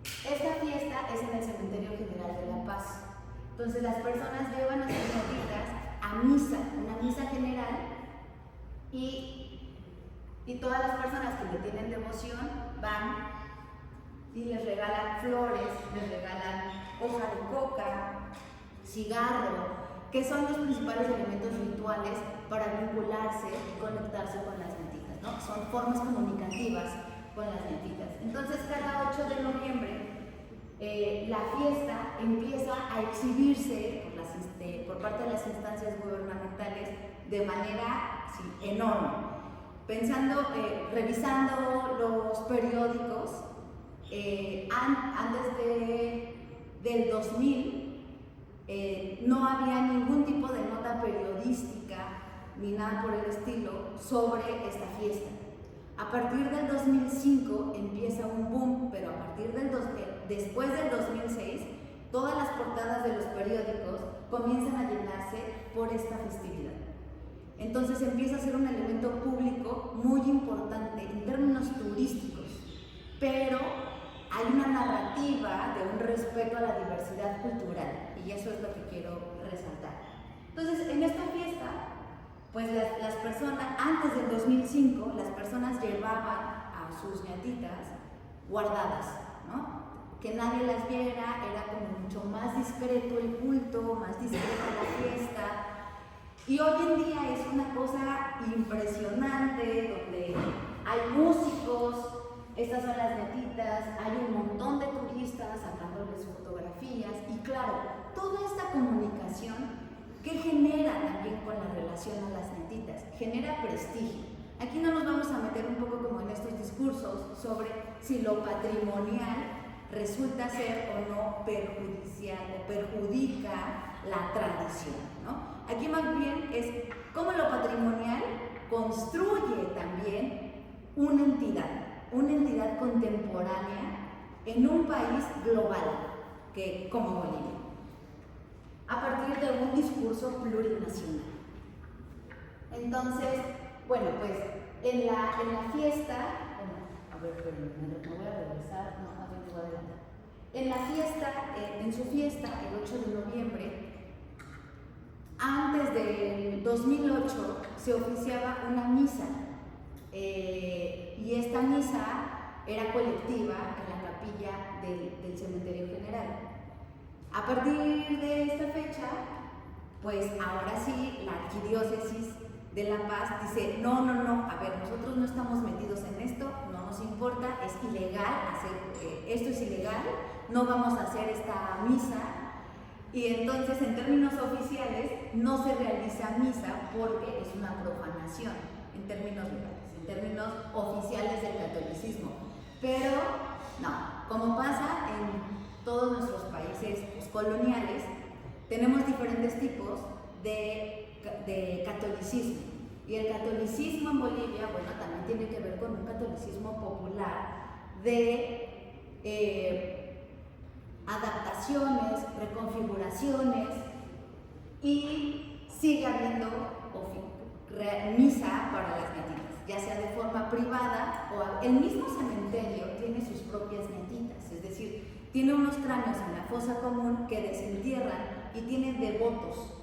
Esta fiesta es en el Cementerio General de La Paz. Entonces las personas llevan a sus nietitas a misa, una misa general, y todas las personas que le tienen devoción van y les regalan flores, les regalan hoja de coca, cigarro, que son los principales elementos rituales para vincularse y conectarse con las nietitas, ¿no? Son formas comunicativas con las nietitas. Entonces cada 8 de noviembre la fiesta empieza a exhibirse por parte de las instancias gubernamentales de manera enorme. Revisando los periódicos, antes del 2000 no había ningún tipo de nota periodística ni nada por el estilo sobre esta fiesta. A partir del 2005 empieza un boom, pero después del 2006 todas las portadas de los periódicos comienzan a llenarse por esta festividad. Entonces empieza a ser un elemento público muy importante en términos turísticos, pero hay una narrativa de un respeto a la diversidad cultural, y eso es lo que quiero resaltar. Entonces, en esta fiesta, pues las personas, antes del 2005, las personas llevaban a sus nietitas guardadas, ¿no? Que nadie las viera, era como mucho más discreto el culto, más discreta la fiesta. Y hoy en día es una cosa impresionante, donde hay músicos, estas son las netitas, hay un montón de turistas sacándoles fotografías, y claro, toda esta comunicación que genera también con la relación a las netitas, genera prestigio, Aquí no nos vamos a meter un poco como en estos discursos sobre si lo patrimonial resulta ser o no perjudicial o perjudica la tradición, ¿no? Aquí más bien es cómo lo patrimonial construye también una entidad contemporánea en un país global que, como Bolivia, a partir de un discurso plurinacional. Entonces, bueno, pues en la fiesta, a ver, me voy a regresar, no, a ver, voy a adelantar. En la fiesta, en su fiesta, el 8 de noviembre, antes del 2008, se oficiaba una misa, y esta misa era colectiva en la capilla del cementerio general. A partir de esta fecha, pues ahora sí, la arquidiócesis de La Paz dice, no, a ver, nosotros no estamos metidos en esto, no nos importa, es ilegal esto es ilegal, no vamos a hacer esta misa, y entonces en términos oficiales no se realiza misa porque es una profanación, en términos legales, en términos oficiales del catolicismo, pero no, como pasa en todos nuestros países coloniales, tenemos diferentes tipos de catolicismo. Y el catolicismo en Bolivia, bueno, también tiene que ver con un catolicismo popular de adaptaciones, reconfiguraciones, y sigue habiendo misa para las nietitas, ya sea de forma privada o el mismo cementerio tiene sus propias nietitas, es decir, tiene unos cráneos en la fosa común que desentierran y tienen devotos.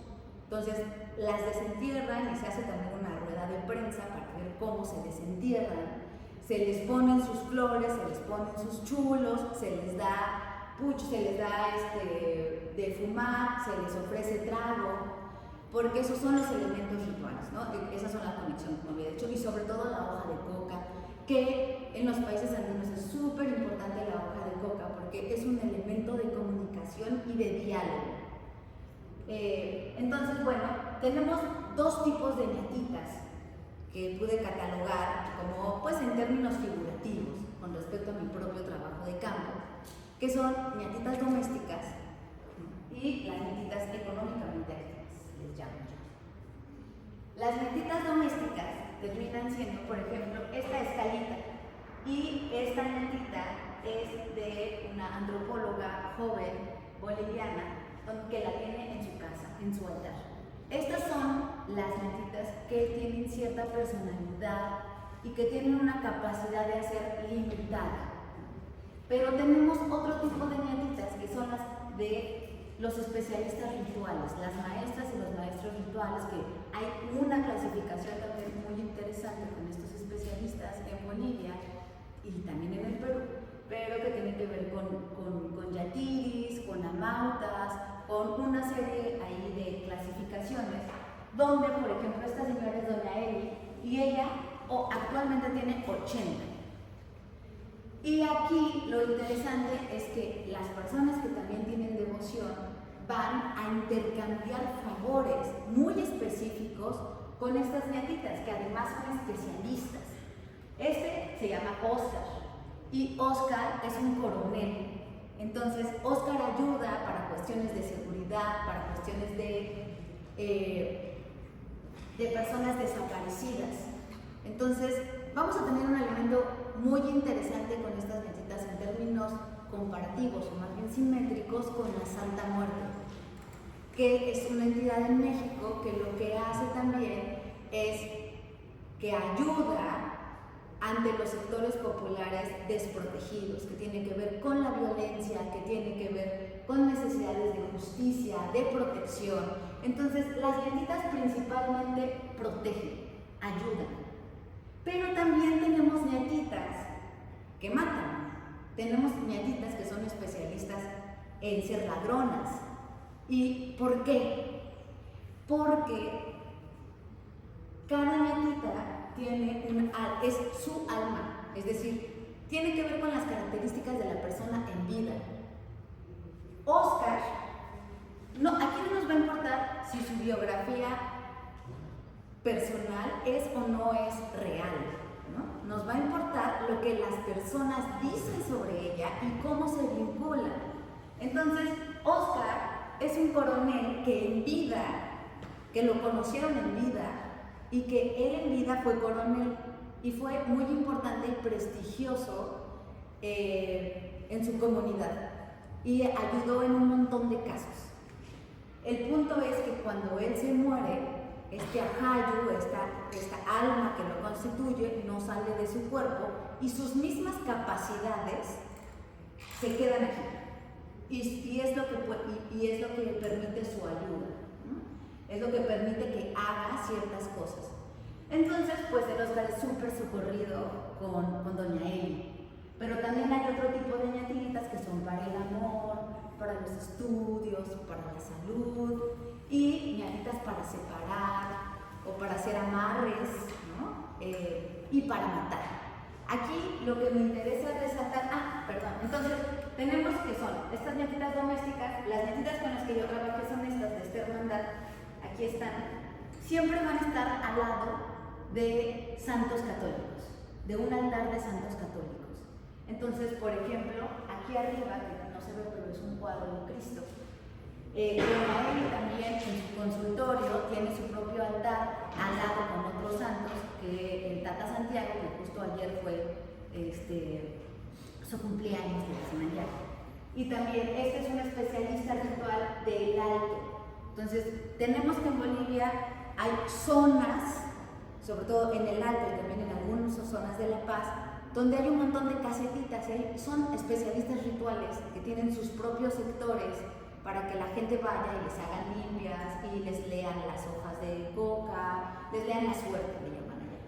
Entonces las desentierran y se hace también una rueda de prensa para ver cómo se desentierran. Se les ponen sus flores, se les ponen sus chulos, se les da pucho, se les da de fumar, se les ofrece trago, porque esos son los elementos rituales, ¿no? Esas son la conexión, como había dicho, y sobre todo la hoja de coca, que en los países andinos es súper importante la hoja de coca porque es un elemento de comunicación y de diálogo. Entonces, bueno, tenemos dos tipos de ñatitas que pude catalogar como, pues, en términos figurativos, con respecto a mi propio trabajo de campo, que son ñatitas domésticas y las ñatitas económicamente activas, les llamo yo. Las ñatitas domésticas terminan siendo, por ejemplo, esta escalita, y esta ñatita es de una antropóloga joven boliviana que la tiene en su casa, en su altar. Estas son las ñatitas que tienen cierta personalidad y que tienen una capacidad de hacer limitada. Pero tenemos otro tipo de ñatitas que son las de los especialistas rituales, las maestras y los maestros rituales, que hay una clasificación también muy interesante con estos especialistas en Bolivia y también en el Perú, pero que tiene que ver con yatiris, con amautas, con una serie ahí de clasificaciones, donde, por ejemplo, esta señora es doña Eli, y ella actualmente tiene 80. Y aquí lo interesante es que las personas que también tienen devoción van a intercambiar favores muy específicos con estas ñatitas, que además son especialistas. Este se llama Oscar, y Oscar es un coronel. Entonces, Oscar ayuda para cuestiones de seguridad, para cuestiones de personas desaparecidas. Entonces, vamos a tener un elemento muy interesante con estas ñatitas en términos comparativos, o más bien simétricos, con la Santa Muerte, que es una entidad en México que lo que hace también es que ayuda ante los sectores populares desprotegidos, que tiene que ver con la violencia, que tiene que ver con necesidades de justicia, de protección. Entonces, las ñatitas principalmente protegen, ayudan. Pero también tenemos ñatitas que matan. Tenemos ñatitas que son especialistas en ser ladronas. ¿Y por qué? Porque cada ñatita es su alma, es decir, tiene que ver con las características de la persona en vida. Oscar, aquí no nos va a importar si su biografía personal es o no es real, ¿no? Nos va a importar lo que las personas dicen sobre ella y cómo se vinculan. Entonces, Oscar es un coronel que en vida, que lo conocieron en vida y que él en vida fue coronel y fue muy importante y prestigioso en su comunidad y ayudó en un montón de casos. El punto es que cuando él se muere, este ajayu, esta alma que lo constituye, no sale de su cuerpo y sus mismas capacidades se quedan aquí. Y es lo que permite su ayuda, ¿no? Es lo que permite que haga ciertas cosas. Entonces, pues el Oscar es súper socorrido con Doña Eli. Pero también hay otro tipo de ñatiguitas que son para el amor, para los estudios, para la salud, y ñatitas para separar o para hacer amarres, ¿no? Y para matar. Aquí lo que me interesa resaltar, entonces tenemos que son estas ñatitas domésticas, las ñatitas con las que yo trabajé son estas de esta hermandad, aquí están, siempre van a estar al lado de santos católicos, de un altar de santos católicos. Entonces, por ejemplo, aquí arriba, que no se ve, pero es un cuadro de Cristo, Doña Eli también en su consultorio tiene su propio altar al lado con otros santos, que el Tata Santiago, que justo ayer fue su cumpleaños de la Semana. Y también este es un especialista ritual del alto. Entonces, tenemos que en Bolivia hay zonas, sobre todo en el alto y también en algunas zonas de La Paz, donde hay un montón de casetitas, son especialistas rituales que tienen sus propios sectores para que la gente vaya y les hagan limpias y les lean las hojas de coca, les lean la suerte, le llaman allá.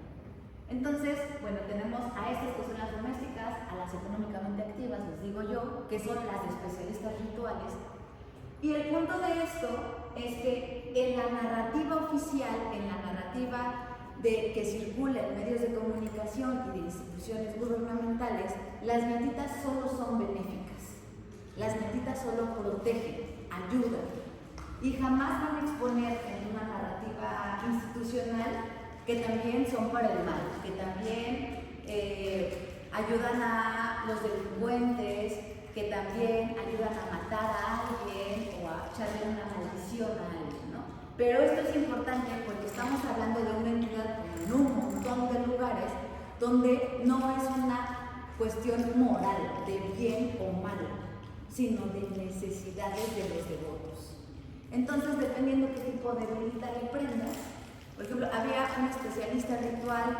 Entonces, bueno, tenemos a estas que son las domésticas, a las económicamente activas, les digo yo, que son las de especialistas rituales. Y el punto de esto es que en la narrativa oficial, en la narrativa que circula en medios de comunicación y de instituciones gubernamentales, las ñatitas solo son benéficas, las ñatitas solo protegen, ayudan y jamás van a exponer en una narrativa institucional que también son para el mal, que también ayudan a los delincuentes, que también ayudan a matar a alguien o a echarle una maldición a alguien, ¿no? Pero esto es importante porque estamos hablando de una entidad en un montón de lugares donde no es una cuestión moral de bien o mal, sino de necesidades de los devotos. Entonces, dependiendo qué tipo de velita le prendas, por ejemplo, había un especialista ritual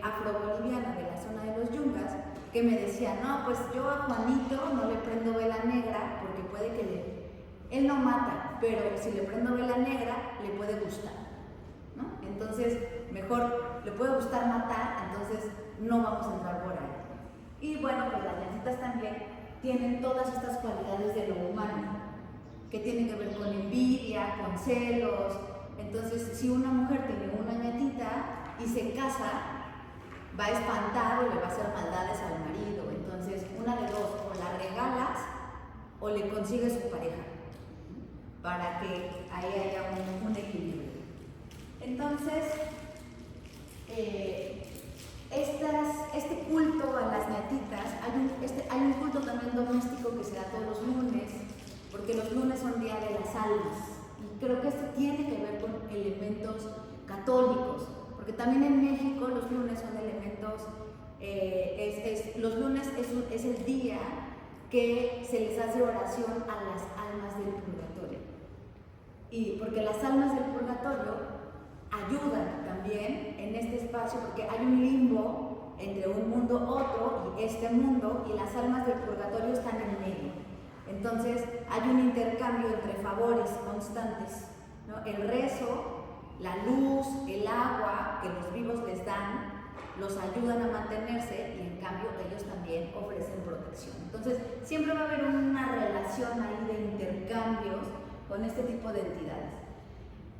afroboliviano de la zona de los Yungas que me decía, no, pues yo a Juanito no le prendo vela negra porque puede que él no mata, pero si le prendo vela negra le puede gustar, ¿no? Entonces, mejor le puede gustar matar, entonces no vamos a entrar por ahí. Y bueno, pues las ñatitas también tienen todas estas cualidades de lo humano, que tienen que ver con envidia, con celos. Entonces, si una mujer tiene una ñatita y se casa, va a espantar o le va a hacer maldades al marido. Entonces, una de dos, o la regalas o le consigues su pareja, para que ahí haya un equilibrio. Entonces, este culto a las ñatitas, hay un culto también doméstico que se da todos los lunes, porque los lunes son día de las almas, y creo que esto tiene que ver con elementos católicos, porque también en México los lunes son elementos, los lunes es el día que se les hace oración a las almas del purgatorio, y porque las almas del purgatorio ayudan también en este espacio, porque hay un limbo entre un mundo otro y este mundo, y las almas del purgatorio están en medio. Entonces hay un intercambio entre favores constantes, ¿no? El rezo, la luz, el agua que los vivos les dan, los ayudan a mantenerse, y en cambio ellos también ofrecen protección. Entonces siempre va a haber una relación ahí de intercambios con este tipo de entidades.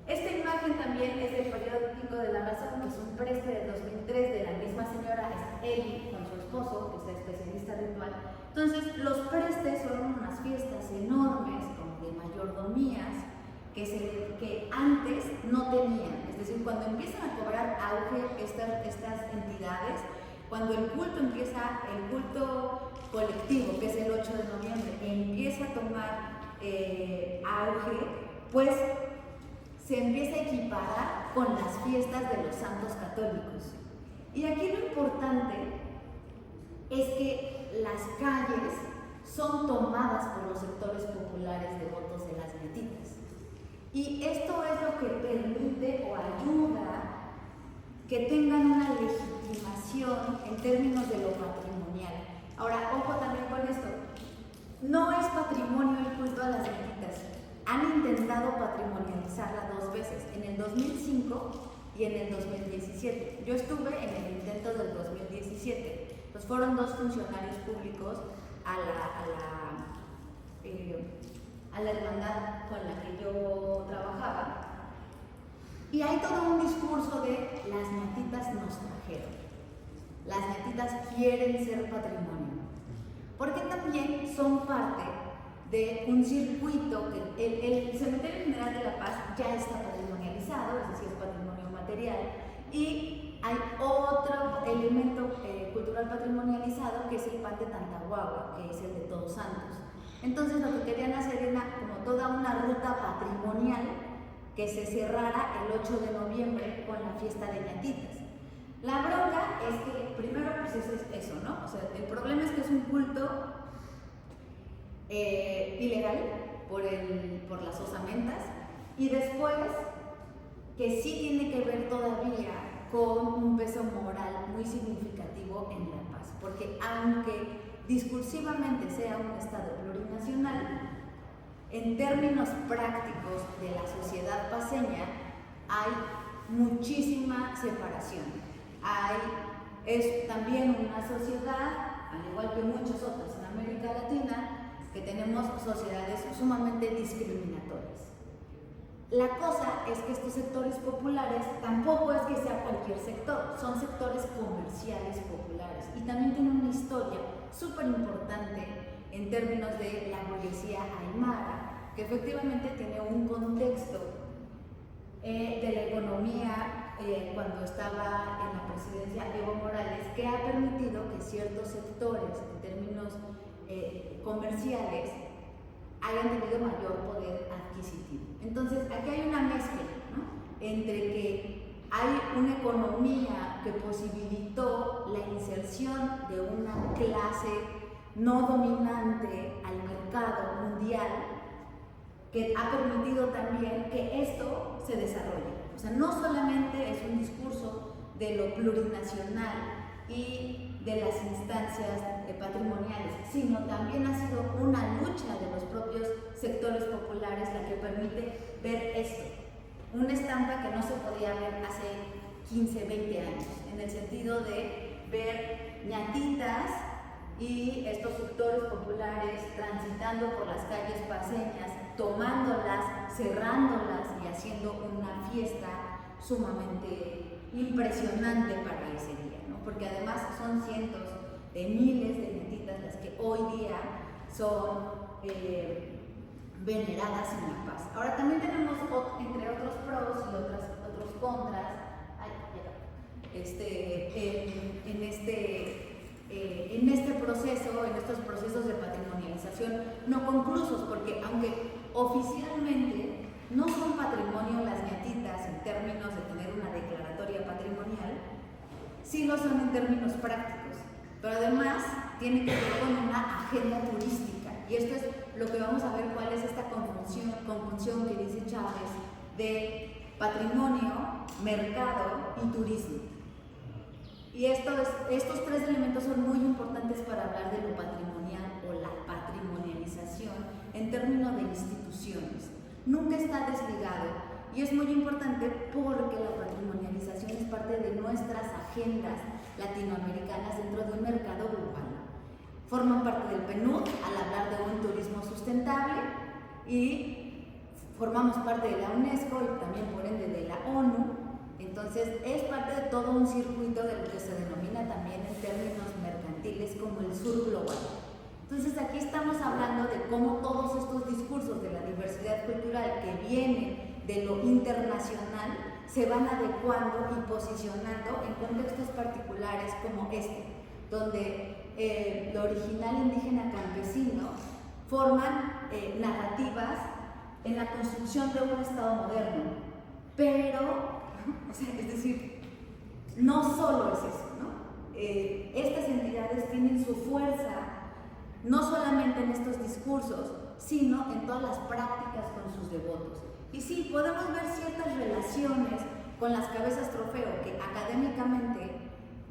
Esta imagen también es del periódico de La Razón, que es un preste del 2003 de la misma señora Eli con su esposo, que es especialista ritual. Entonces, los prestes son unas fiestas enormes, como de mayordomías, que antes no tenían. es decir, cuando empiezan a cobrar auge estas entidades, cuando el culto colectivo, que es el 8 de noviembre, empieza a tomar auge, pues se empieza a equiparar con las fiestas de los santos católicos. Y aquí lo importante es que las calles son tomadas por los sectores populares devotos de las ñatitas. Y esto es lo que permite o ayuda que tengan una legitimación en términos de lo patrimonial. Ahora, ojo también con esto, no es patrimonio el culto a las ñatitas. Han intentado patrimonializarla 2 veces, en el 2005 y en el 2017. Yo estuve en el intento del 2017. Pues fueron 2 funcionarios públicos a la hermandad con la que yo trabajaba, y hay todo un discurso de las ñatitas nos trajeron, las ñatitas quieren ser patrimonio, porque también son parte de un circuito que el Cementerio General de la Paz ya está patrimonializado, es decir, es patrimonio material, y hay otro elemento cultural patrimonializado que es el pan de Tantahuagua, que es el de Todos Santos. Entonces lo que querían hacer era como toda una ruta patrimonial que se cerrara el 8 de noviembre con la fiesta de ñatitas. La bronca es que primero pues es eso, ¿no? O sea, el problema es que es un culto ilegal por las osamentas, y después que sí tiene que ver todavía con un peso moral muy significativo en La Paz, porque aunque discursivamente sea un estado plurinacional, en términos prácticos de la sociedad paceña hay muchísima separación. Es también una sociedad, al igual que muchas otras en América Latina, que tenemos sociedades sumamente discriminatorias. La cosa es que estos sectores populares tampoco es que sea cualquier sector, son sectores comerciales populares, y también tienen una historia súper importante en términos de la burguesía aymara, que efectivamente tiene un contexto de la economía cuando estaba en la presidencia Evo Morales, que ha permitido que ciertos sectores en términos comerciales hayan tenido mayor poder adquisitivo. Entonces, aquí hay una mezcla, ¿no?, entre que hay una economía que posibilitó la inserción de una clase no dominante al mercado mundial, que ha permitido también que esto se desarrolle. O sea, no solamente es un discurso de lo plurinacional y de las instancias patrimoniales, sino también ha sido una lucha de los propios sectores populares la que permite ver esto. Una estampa que no se podía ver hace 15, 20 años, en el sentido de ver ñatitas y estos sectores populares transitando por las calles paceñas, tomándolas, cerrándolas y haciendo una fiesta sumamente impresionante para ese día, ¿no? Porque además son cientos de miles de ñatitas las que hoy día son veneradas en La Paz. Ahora también tenemos, entre otros pros y otros contras, en estos procesos de patrimonialización no conclusos, porque aunque oficialmente no son patrimonio las ñatitas en términos de tener una declaratoria patrimonial, sí lo son en términos prácticos, pero además tiene que ver con una agenda turística, y esto es lo que vamos a ver, cuál es esta conjunción que dice Chávez de patrimonio, mercado y turismo. Y estos 3 elementos son muy importantes para hablar de lo patrimonial o la patrimonialización en términos de instituciones. Nunca está desligado, y es muy importante porque la patrimonialización es parte de nuestras agendas latinoamericanas dentro de un mercado global. Forman parte del PNUD al hablar de un turismo sustentable, y formamos parte de la UNESCO y también por ende de la ONU. Entonces es parte de todo un circuito de lo que se denomina también en términos mercantiles como el sur global. Entonces aquí estamos hablando de cómo todos estos discursos de la diversidad cultural que vienen de lo internacional se van adecuando y posicionando en contextos particulares como este, donde lo original indígena campesino forman narrativas en la construcción de un Estado moderno, pero, o sea, es decir, no solo es eso, ¿no? Estas entidades tienen su fuerza no solamente en estos discursos, sino en todas las prácticas con sus devotos. Y sí, podemos ver ciertas relaciones con las cabezas trofeo que académicamente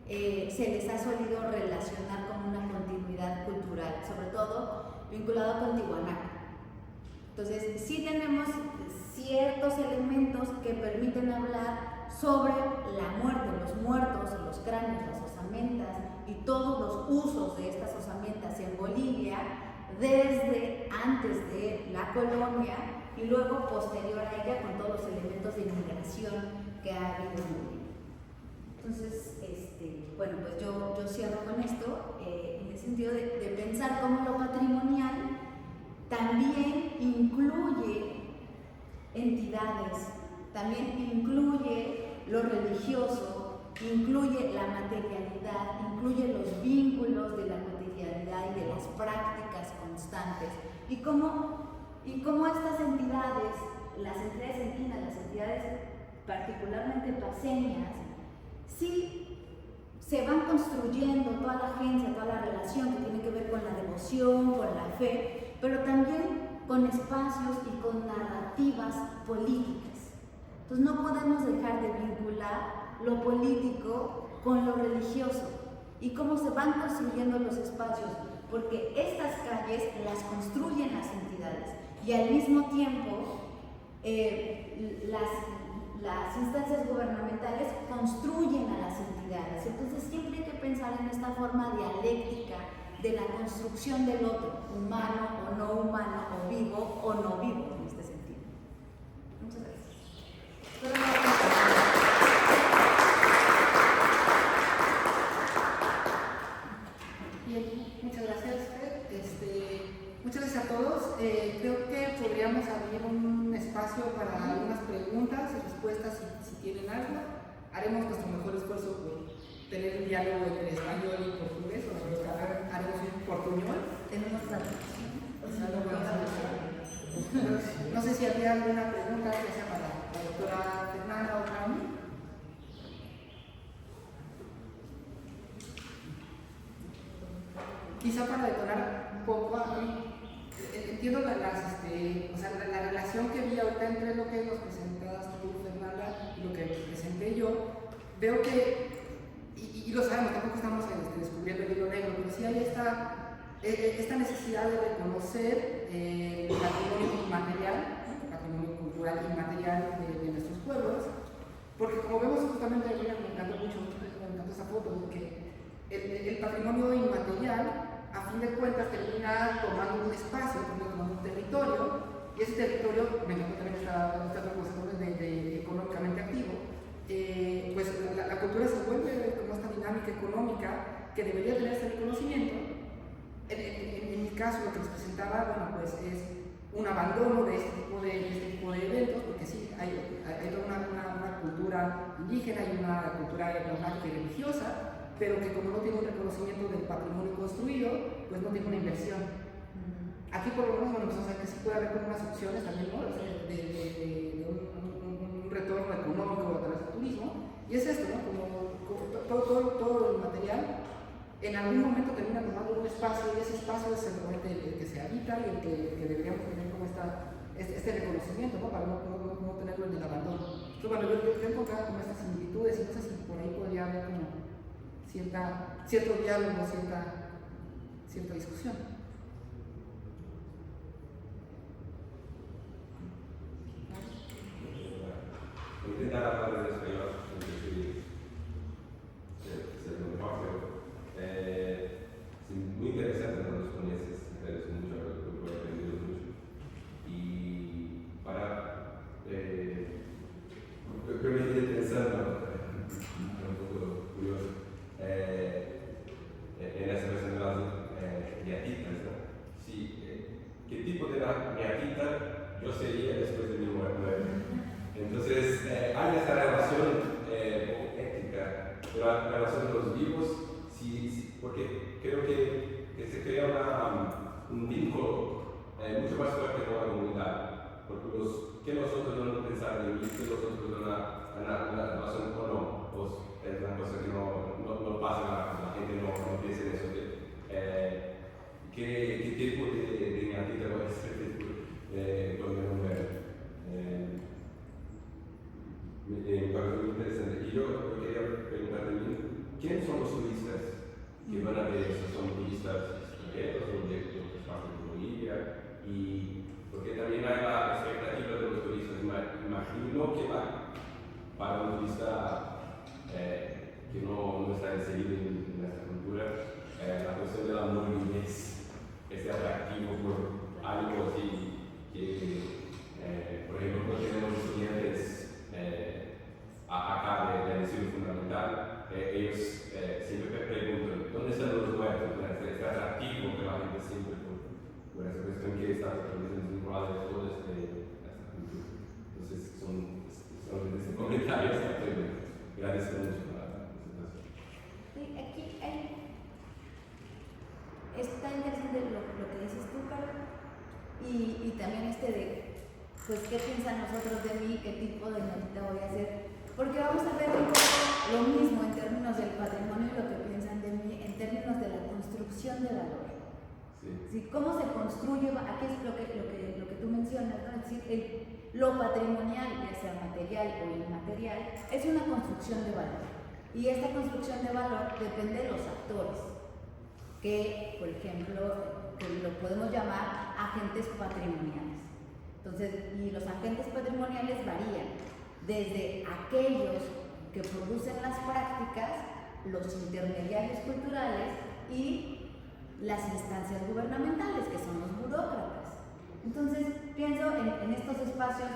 se les ha solido relacionar con una continuidad cultural, sobre todo vinculado con Tiwanaku. Entonces, sí tenemos ciertos elementos que permiten hablar sobre la muerte, los muertos, los cráneos, las osamentas y todos los usos de estas osamentas en Bolivia desde antes de la colonia y luego posterior a ella con todos los elementos de inmigración que ha habido en Bolivia. Entonces, bueno, pues yo cierro con esto en el sentido de pensar cómo lo patrimonial también incluye entidades, también incluye lo religioso, incluye la materialidad, incluye los vínculos de la cotidianidad y de las prácticas constantes, y cómo estas entidades, las entidades andinas, las entidades particularmente paseñas, sí se van construyendo toda la agencia, toda la relación que tiene que ver con la devoción, con la fe, pero también con espacios y con narrativas políticas. Entonces no podemos dejar de vincular lo político con lo religioso y cómo se van construyendo los espacios, porque estas calles las construyen las entidades y al mismo tiempo las instancias gubernamentales construyen a las entidades. Entonces siempre hay que pensar en esta forma dialéctica de la construcción del otro, humano o no humano, o vivo o no vivo, en este sentido. Muchas gracias. Bien, muchas gracias, Fer. Muchas gracias a todos. Creo que podríamos abrir un espacio para algunas preguntas y respuestas si tienen algo. Haremos nuestro mejor esfuerzo por tener un diálogo entre español y portugués, o haremos un portuñol. Tenemos traducción. No sé si había alguna pregunta, ya sea para la doctora Fernanda o para mí. Quizá para detonar un poco, entiendo la relación que vi ahorita entre lo que nos presentaste tú, Fernanda, y lo que presenté yo. Veo que, y lo sabemos, tampoco estamos descubriendo el hilo negro, pero sí hay esta necesidad de reconocer el patrimonio inmaterial, el patrimonio cultural inmaterial de nuestros pueblos, porque como vemos justamente, me encantó mucho, me encantó esa foto, porque el patrimonio inmaterial, a fin de cuentas, termina tomando un espacio, termina tomando un territorio, y ese territorio, me encantó también esta proposición de económicamente activo, pues la cultura se vuelve como esta dinámica económica que debería tener ese reconocimiento. En mi caso, lo que les presentaba, bueno, pues es un abandono de este tipo de eventos, porque sí, hay toda una cultura indígena y una cultura etnográfica y religiosa, pero que como no tiene un reconocimiento del patrimonio construido, pues no tiene una inversión. Aquí por lo menos, bueno, pues, o sea, que sí puede haber como unas opciones también, ¿no? De un retorno económico a través del turismo, y es esto, ¿no? Como todo el material en algún momento termina tomando un espacio, y ese espacio es simplemente el que se habita y el que deberíamos tener como este reconocimiento, ¿no? Para no tenerlo en el abandono. Entonces, bueno, yo he encontrado como estas similitudes, y no sé si por ahí podría haber como cierto diálogo, cierta discusión. Voy a intentar hablar en español, es lo mejor, pero es muy interesante cuando los conoces, agradezco mucho a lo que he aprendido mucho. Y para creo que me quedé pensando, un poco curioso, en esa versión de las ñatitas, ¿no? Sí, ¿qué tipo de ñatita yo sería después de mi muerte? Entonces, hay esa mucho más fuerte con la comunidad. Porque ¿qué los otros van a pensar de mí? ¿Qué los otros van a ganar una relación o no? Pues es una cosa que no pasa nada, la gente no piensa en eso. ¿Qué tipo de ñatita va a ser con mi mujer? Me parece muy interesante. Y yo quería preguntar también, ¿quiénes son los turistas que van a ver eso? ¿Son turistas extranjeros o de otras partes de Bolivia? Y porque también hay la expectativa de los turistas. Imagino que va para un turista que no está inserido en nuestra cultura, la cuestión de la movilidad, este atractivo por algo así que, por ejemplo, no tenemos estudiantes acá de ensino fundamental, ellos siempre preguntan ¿dónde están los huertos? Este atractivo que la gente siempre por esa cuestión que está vinculada a toda esta cultura. Entonces son estos comentarios que agradezco mucho por la presentación. Sí, aquí está interesante lo que dices tú, Carlos, y también pues, ¿qué piensan nosotros de mí? ¿Qué tipo de ñatita voy a hacer? Porque vamos a ver un poco lo mismo en términos del patrimonio y lo que piensan de mí en términos de la construcción de valor. Sí. ¿Cómo se construye? Aquí es lo que tú mencionas, ¿no? Es decir, lo patrimonial, ya sea material o inmaterial, es una construcción de valor. Y esta construcción de valor depende de los actores, que, por ejemplo, que lo podemos llamar agentes patrimoniales. Entonces, y los agentes patrimoniales varían desde aquellos que producen las prácticas, los intermediarios culturales y las instancias gubernamentales, que son los burócratas. Entonces, pienso en estos espacios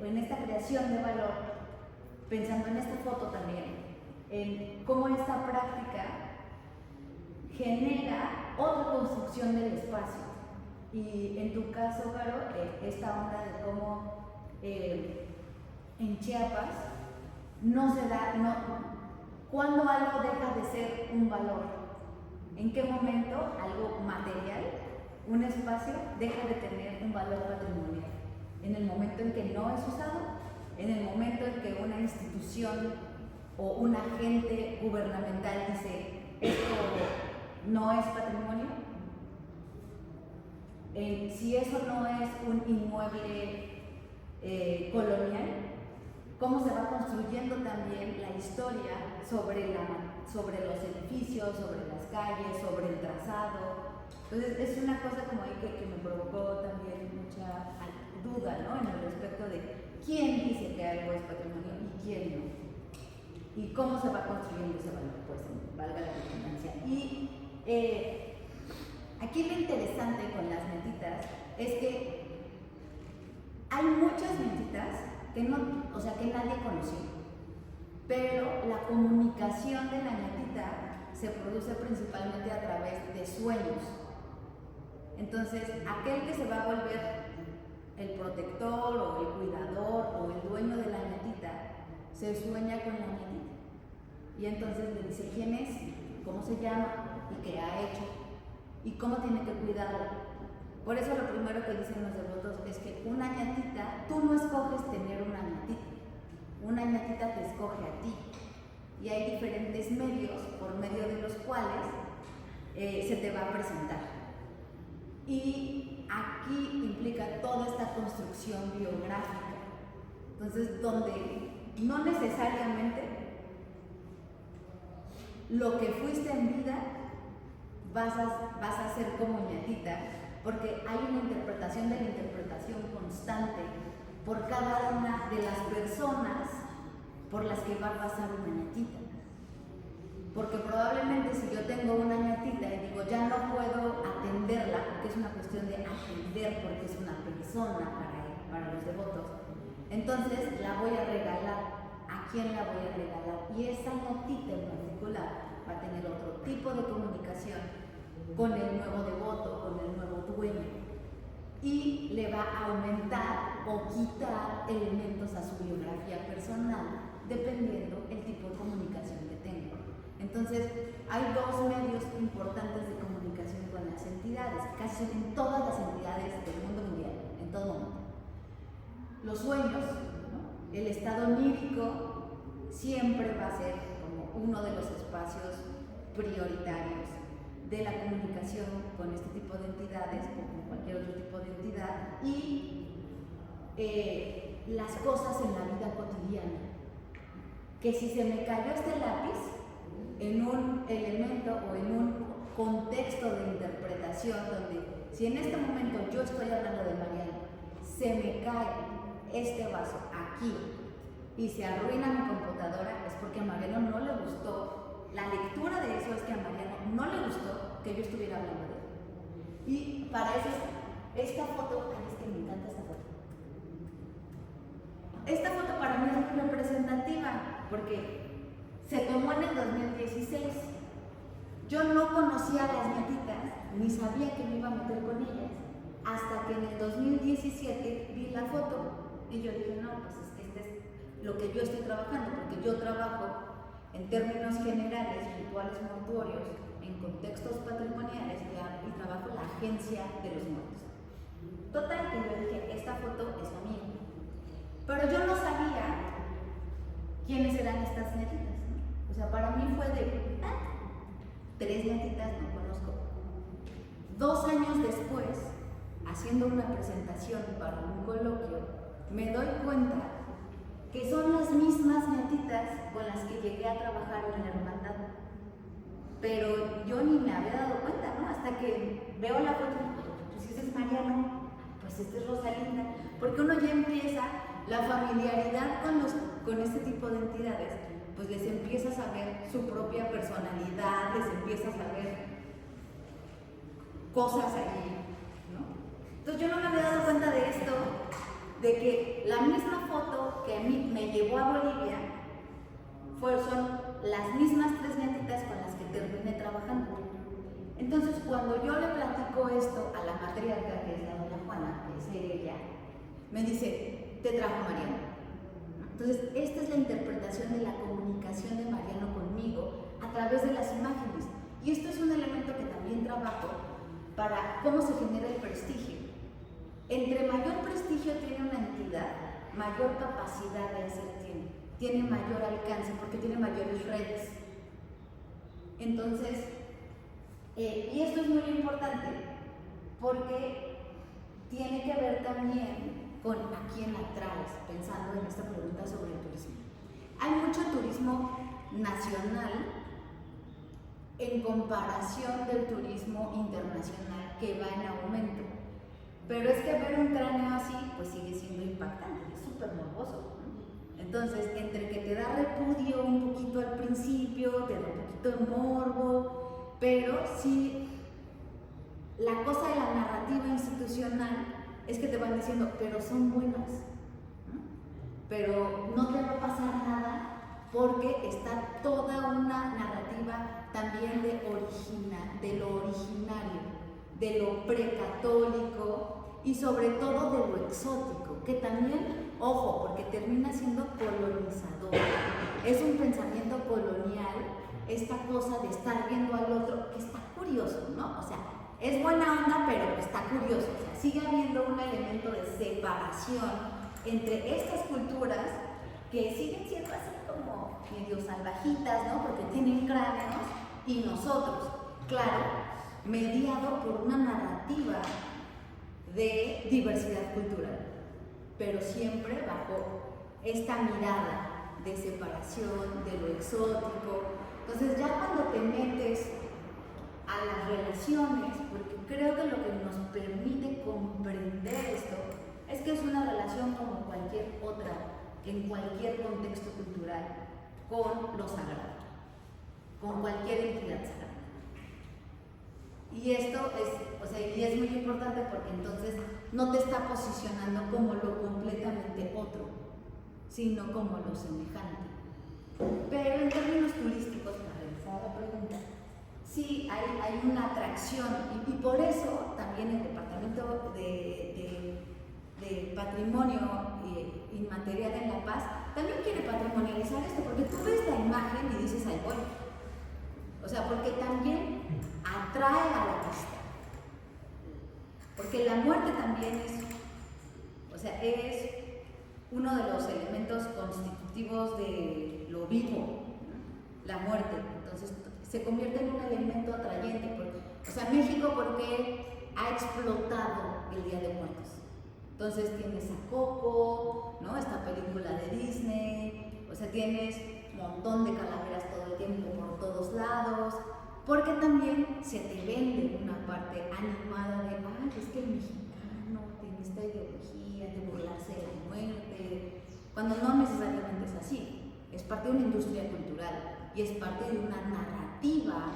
en esta creación de valor, pensando en esta foto también, en cómo esta práctica genera otra construcción del espacio. Y en tu caso, Caro, esta onda de cómo en Chiapas no se da, cuando algo deja de ser un valor, en qué momento algo material, un espacio, deja de tener un valor patrimonial. En el momento en que no es usado, en el momento en que una institución o un agente gubernamental dice esto no es patrimonio. Si eso no es un inmueble colonial, cómo se va construyendo también la historia sobre los edificios, sobre las calles, sobre el trazado. Entonces es una cosa como ahí que me provocó también mucha duda, ¿no? En el respecto de quién dice que algo es patrimonio y quién no. Y cómo se va construyendo ese valor, pues valga la redundancia. Y aquí lo interesante con las ñatitas es que hay muchas ñatitas que nadie conoció, pero la comunicación de la ñatita se produce principalmente a través de sueños. Entonces, aquel que se va a volver el protector o el cuidador o el dueño de la ñatita se sueña con la ñatita y entonces le dice quién es, cómo se llama y qué ha hecho y cómo tiene que cuidarla. Por eso lo primero que dicen los devotos es que una ñatita, tú no escoges tener una ñatita te escoge a ti. Y hay diferentes medios por medio de los cuales se te va a presentar. Y aquí implica toda esta construcción biográfica. Entonces, donde no necesariamente lo que fuiste en vida vas a ser como ñatita, porque hay una interpretación de la interpretación constante por cada una de las personas por las que va a pasar una ñatita. Porque probablemente si yo tengo una ñatita y digo ya no puedo atenderla, porque es una cuestión de atender, porque es una persona para los devotos, entonces la voy a regalar. ¿A quién la voy a regalar? Y esa ñatita en particular va a tener otro tipo de comunicación con el nuevo devoto, con el nuevo dueño, y le va a aumentar o quitar elementos a su biografía personal dependiendo el tipo de comunicación que tenga. Entonces, hay dos medios importantes de comunicación con con las entidades, casi son en todas las entidades del mundo mundial, en todo momento. Los sueños, ¿no? El estado onírico siempre va a ser como uno de los espacios prioritarios de la comunicación con este tipo de entidades o con cualquier otro tipo de entidad, y las cosas en la vida cotidiana. Que si se me cayó este lápiz en un elemento o en un contexto de interpretación donde si en este momento yo estoy hablando de Mariano, se me cae este vaso aquí y se arruina mi computadora, es porque a Mariano no le gustó. La lectura de eso es que a Mariano no le gustó que yo estuviera hablando de él. Y para eso esta foto, ay, es que me encanta esta foto. Esta foto para mí es muy representativa porque se tomó en el 2016. Yo no conocía a las nietitas, ni sabía que me iba a meter con ellas, hasta que en el 2017 vi la foto y yo dije, no, pues es que este es lo que yo estoy trabajando, porque yo trabajo en términos generales, rituales mortuorios, en contextos patrimoniales y trabajo la agencia de los muertos. Total, que yo dije, esta foto es la mía. Pero yo no sabía quiénes eran estas nietitas, ¿no? O sea, para mí fue de, 3 nietitas no conozco. 2 años después, haciendo una presentación para un coloquio, me doy cuenta que son las mismas nietitas con las que llegué a trabajar en la hermandad. Pero yo ni me había dado cuenta, ¿no? Hasta que veo la foto y digo, pues ese es Mariano, pues este es Rosalinda, porque uno ya empieza la familiaridad con este tipo de entidades, pues les empieza a saber su propia personalidad, les empieza a saber cosas allí, ¿no? Entonces yo no me había dado cuenta de esto, de que la misma foto que a mí me llevó a Bolivia son las mismas 3 nietitas con las que terminé trabajando. Entonces cuando yo le platico esto a la matriarca, que es la doña Juana, que es ella, me dice, te trajo Mariano. Entonces esta es la interpretación de la comunicación de Mariano conmigo a través de las imágenes. Y esto es un elemento que también trabajo para cómo se genera el prestigio. Entre mayor prestigio tiene una entidad, mayor capacidad de hacer tiene mayor alcance porque tiene mayores redes. Entonces, y esto es muy importante porque tiene que ver también con a quién atraes, pensando en esta pregunta sobre el turismo. Hay mucho turismo nacional en comparación del turismo internacional que va en aumento. Pero es que ver un cráneo así, pues sigue siendo impactante, es súper morboso, ¿no? Entonces, entre que te da repudio un poquito al principio, te da un poquito de morbo, pero sí, la cosa de la narrativa institucional es que te van diciendo, pero son buenas, ¿no? Pero no te va a pasar nada porque está toda una narrativa también de lo originario, de lo precatólico, y sobre todo de lo exótico, que también, ojo, porque termina siendo colonizador. Es un pensamiento colonial, esta cosa de estar viendo al otro, que está curioso, ¿no? O sea, es buena onda, pero está curioso. O sea, sigue habiendo un elemento de separación entre estas culturas que siguen siendo así como medio salvajitas, ¿no? Porque tienen cráneos, y nosotros, claro, mediado por una narrativa de diversidad cultural, pero siempre bajo esta mirada de separación, de lo exótico. Entonces ya cuando te metes a las relaciones, porque creo que lo que nos permite comprender esto es que es una relación como cualquier otra, en cualquier contexto cultural, con lo sagrado, con cualquier entidad sagrada. Y esto y es muy importante porque entonces no te está posicionando como lo completamente otro, sino como lo semejante. Pero en términos turísticos, para regresar a la pregunta, sí hay una atracción y por eso también el Departamento de Patrimonio Inmaterial en La Paz también quiere patrimonializar esto, porque tú ves la imagen y dices, ay, voy. O sea, porque también atrae a la vista. Porque la muerte también es uno de los elementos constitutivos de lo vivo, ¿no? La muerte. Entonces se convierte en un elemento atrayente. México, porque ha explotado el Día de Muertos. Entonces tienes a Coco, ¿no? Esta película de Disney, tienes un montón de calaveras todo el tiempo por todos lados, porque también se te vende una parte animada de, es que el mexicano tiene esta ideología de burlarse de la muerte, cuando no necesariamente es así. Es parte de una industria cultural y es parte de una narrativa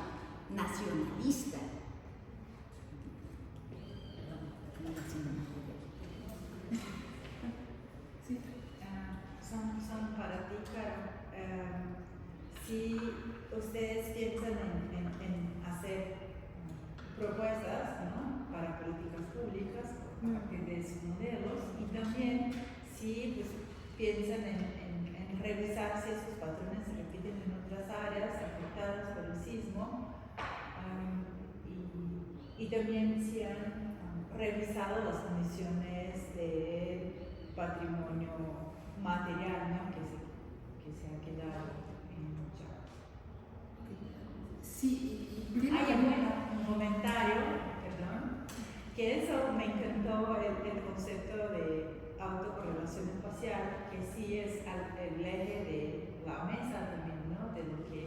nacionalista. Sí. Son para ti, Caro. Si ustedes piensan en hacer propuestas, ¿no?, para políticas públicas a partir de sus modelos, y también si piensan en revisar si esos patrones se repiten en otras áreas afectadas por el sismo, y también si han revisado las condiciones de patrimonio material, ¿no?, que se ha quedado en Chiapas. Sí, Un comentario, perdón, que eso me encantó el concepto de autocorrelación espacial, que sí es el eje de la mesa también, ¿no?, de lo que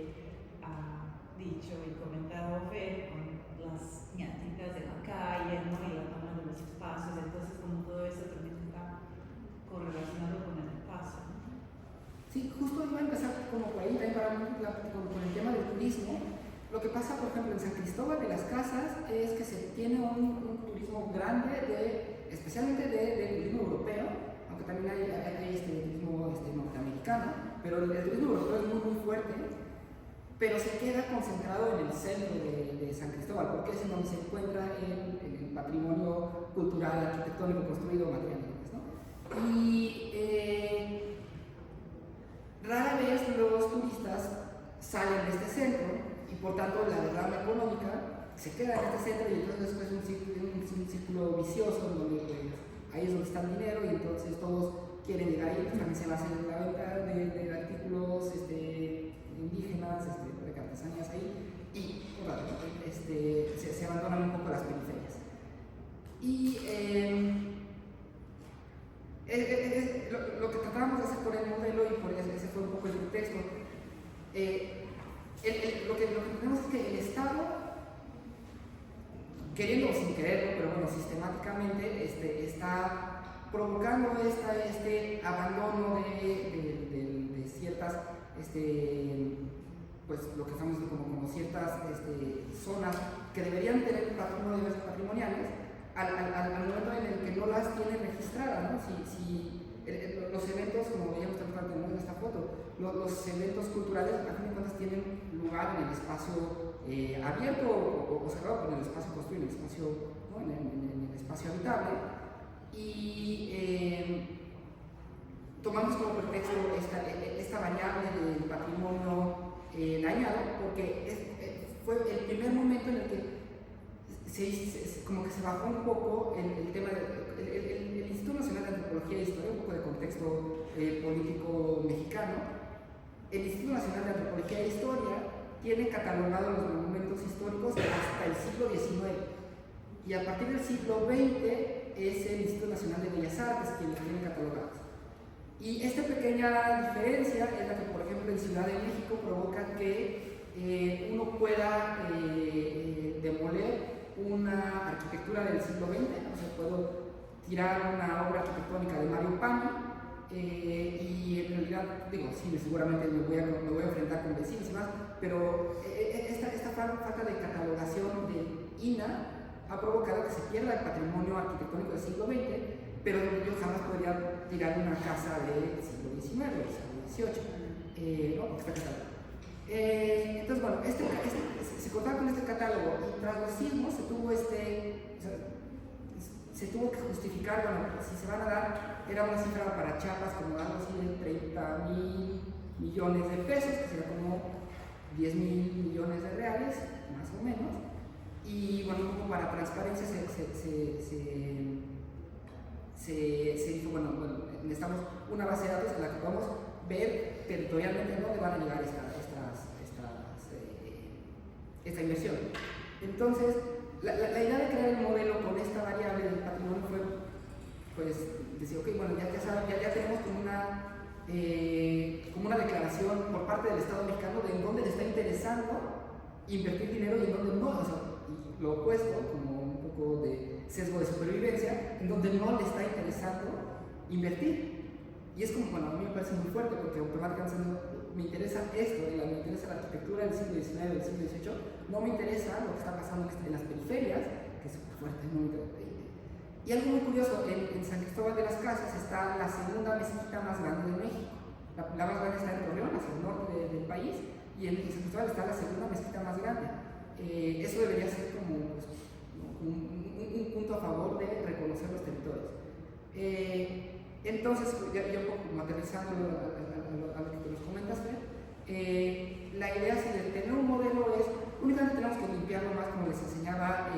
ha dicho y comentado Fer con las ñatitas de la calle, ¿no?, y la toma de los espacios. Entonces, como todo eso también está correlacionado con el espacio, ¿no? Sí, justo iba a empezar como por ahí, también con el tema del turismo. Lo que pasa, por ejemplo, en San Cristóbal de las Casas es que se tiene un turismo grande, especialmente de turismo europeo, aunque también hay turismo norteamericano, pero el turismo europeo es muy fuerte, pero se queda concentrado en el centro de San Cristóbal, porque es en donde se encuentra el patrimonio cultural, arquitectónico, construido, materialmente, ¿no? Y rara vez los turistas salen de este centro, y por tanto la derrama económica se queda en este centro, y entonces después es un círculo vicioso donde ahí es donde está el dinero, y entonces todos quieren llegar ahí. También se va a hacer la venta de artículos indígenas, de artesanías ahí, y se abandonan un poco las periferias. Y lo que tratábamos de hacer por el modelo, y por ese fue un poco el contexto, lo que tenemos es que el Estado, queriendo o sin quererlo, pero bueno, sistemáticamente está provocando este abandono de ciertas, pues lo que estamos como ciertas zonas que deberían tener patrimonios patrimoniales, al momento en el que no las tienen registradas, ¿no? Si los eventos, como veíamos también en esta foto, los eventos culturales, a fin de cuentas, tienen lugar en el espacio abierto o cerrado, pero en el espacio construido, en el espacio, ¿no?, en el espacio habitable. Y tomamos como pretexto esta variable del patrimonio dañado, porque fue el primer momento en el que como que se bajó un poco el tema del Instituto Nacional de Antropología e Historia, un poco de contexto político mexicano. El Instituto Nacional de Antropología e Historia tiene catalogados los monumentos históricos hasta el siglo XIX, y a partir del siglo XX es el Instituto Nacional de Bellas Artes quien los tiene catalogados. Y esta pequeña diferencia es la que, por ejemplo, en Ciudad de México provoca que uno pueda demoler una arquitectura del siglo XX. O sea, puedo tirar una obra arquitectónica de Mario Pani, y en realidad, digo, sí, seguramente me voy a enfrentar con vecinos y más, pero esta falta de catalogación de INA ha provocado que se pierda el patrimonio arquitectónico del siglo XX, pero yo jamás podría tirar una casa del siglo XIX o del siglo XVIII, ¿no?, porque está catalogado. Entonces, bueno, se contaba con este catálogo, y tras los sismos se tuvo que justificar, bueno, si se van a dar, era una cifra para Chiapas como algo así de 30,000 millones de pesos, que sería como 10,000 millones de reales, más o menos. Y bueno, un poco para transparencia se dijo, bueno, necesitamos una base de datos en la que podamos ver territorialmente dónde van a llegar esta inversión. Entonces, la idea de crear el modelo con esta variable del patrimonio fue, pues, decir, ok, bueno, ya tenemos como una declaración por parte del Estado mexicano de en dónde le está interesando invertir dinero y en dónde no, o sea, y lo opuesto, como un poco de sesgo de supervivencia, en donde no le está interesando invertir. Y es como, bueno, a mí me parece muy fuerte porque automáticamente me interesa esto, me interesa la arquitectura del siglo XIX, del siglo XVIII, no me interesa lo que está pasando en las periferias, que es súper fuerte, ¿no? Y algo muy curioso, en San Cristóbal de las Casas está la segunda mezquita más grande de México. La más grande está en Torreón, hacia el norte del país, y en San Cristóbal está la segunda mezquita más grande. Eso debería ser como pues, un punto a favor de reconocer los territorios. Entonces, ya un poco materializando a lo que nos comentaste, la idea de tener un modelo es, únicamente tenemos que limpiarlo más, como les enseñaba,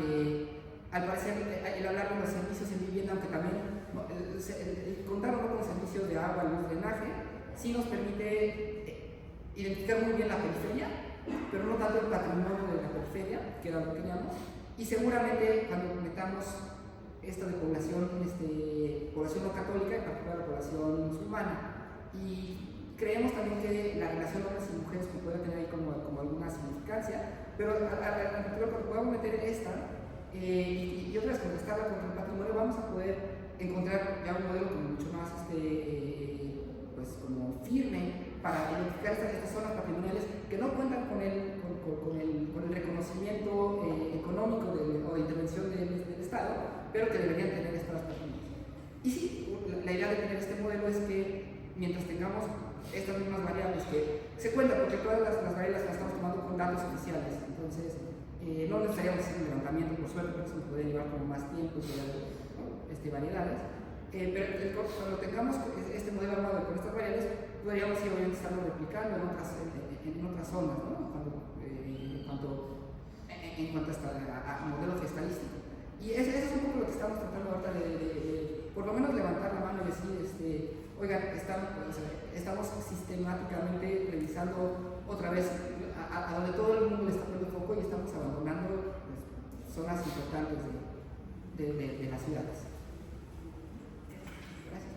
al parecer el hablar de los servicios en vivienda, aunque también el contar con servicios de agua, luz, drenaje, sí nos permite identificar muy bien la periferia, pero no tanto el patrimonio de la periferia, que era lo que queríamos, y seguramente cuando metamos esto de población no católica, en particular la población musulmana, y creemos también que la relación hombres y mujeres puede tener ahí como alguna significancia, pero cuando podamos meter esta y otras contrastarla con el patrimonio, vamos a poder encontrar ya un modelo como mucho más pues como firme para identificar estas zonas patrimoniales que no cuentan con el reconocimiento económico o de intervención del Estado, pero que deberían tener estas patrimonios. Y sí, la idea de tener este modelo es que mientras tengamos estas mismas variables que se cuentan, porque todas las variables las estamos tomando con datos oficiales, entonces no necesitaríamos hacer un levantamiento, por suerte, porque eso nos podría llevar como más tiempo y variedades. Pero cuando tengamos este modelo armado con estas variables, podríamos ir obviamente estarlo replicando en otras zonas, ¿no? En cuanto a modelos estadísticos. Y eso es un poco lo que estamos tratando ahorita de por lo menos levantar la mano y decir, oigan, estamos sistemáticamente revisando otra vez a donde todo el mundo le está poniendo foco y estamos abandonando pues, zonas importantes de las ciudades. Gracias.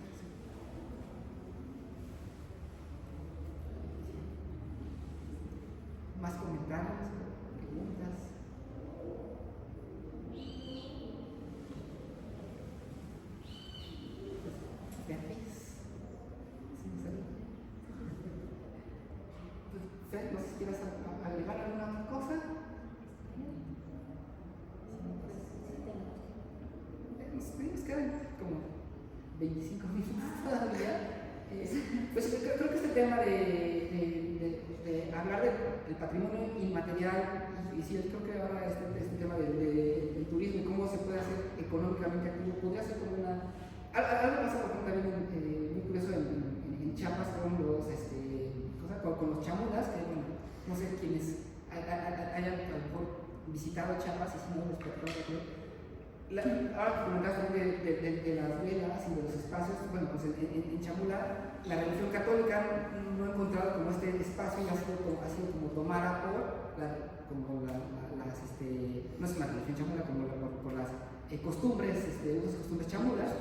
¿Más comentarios? ¿Preguntas? No sé si quieres agregar alguna otra cosa. Nos quedan como 25 minutos todavía. Pues creo que este tema de hablar del patrimonio inmaterial, y sí, creo que ahora este tema del turismo y cómo se puede hacer económicamente activo, podría ser como algo pasa por ejemplo también muy curioso en Chiapas con los chamulas, que bueno, no sé quiénes hayan a lo mejor visitado Chiapas y si no les platico. Ahora que comentaste de las velas y de los espacios, bueno, pues en Chamula la religión católica no ha encontrado como este espacio y ha sido como tomada por no es una religión chamula, por las costumbres, usos costumbres chamulas.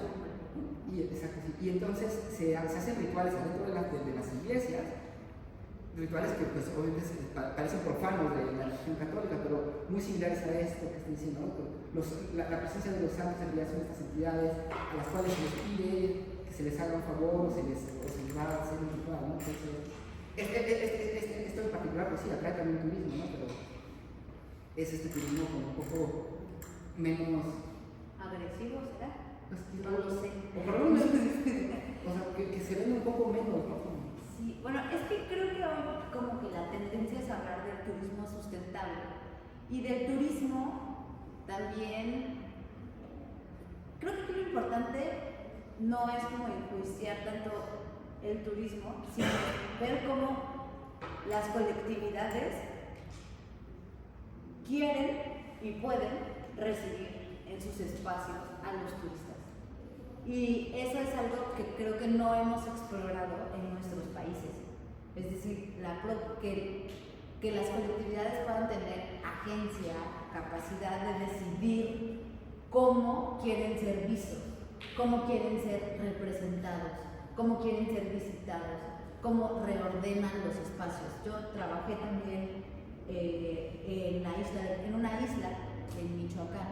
Y entonces se hacen rituales adentro de las iglesias, rituales que pues obviamente parecen profanos de la religión católica, pero muy similares a esto que estoy diciendo, ¿no? La presencia de los santos en realidad son estas entidades a las cuales se les pide que se les haga un favor o se les va a hacer un ritual, ¿no? Entonces, esto en particular pues sí atrae también turismo, ¿no? Pero es este turismo como un poco menos agresivo, ¿será? Pues, no lo sé. O por lo menos, o sea, que se ven un poco menos, ¿no? Sí, bueno, es que creo que hoy como que la tendencia es hablar del turismo sustentable y del turismo también. Creo que lo importante no es como enjuiciar tanto el turismo, sino ver cómo las colectividades quieren y pueden recibir en sus espacios a los turistas. Y eso es algo que creo que no hemos explorado en nuestros países. Es decir, que las colectividades puedan tener agencia, capacidad de decidir cómo quieren ser vistos, cómo quieren ser representados, cómo quieren ser visitados, cómo reordenan los espacios. Yo trabajé también en una isla en Michoacán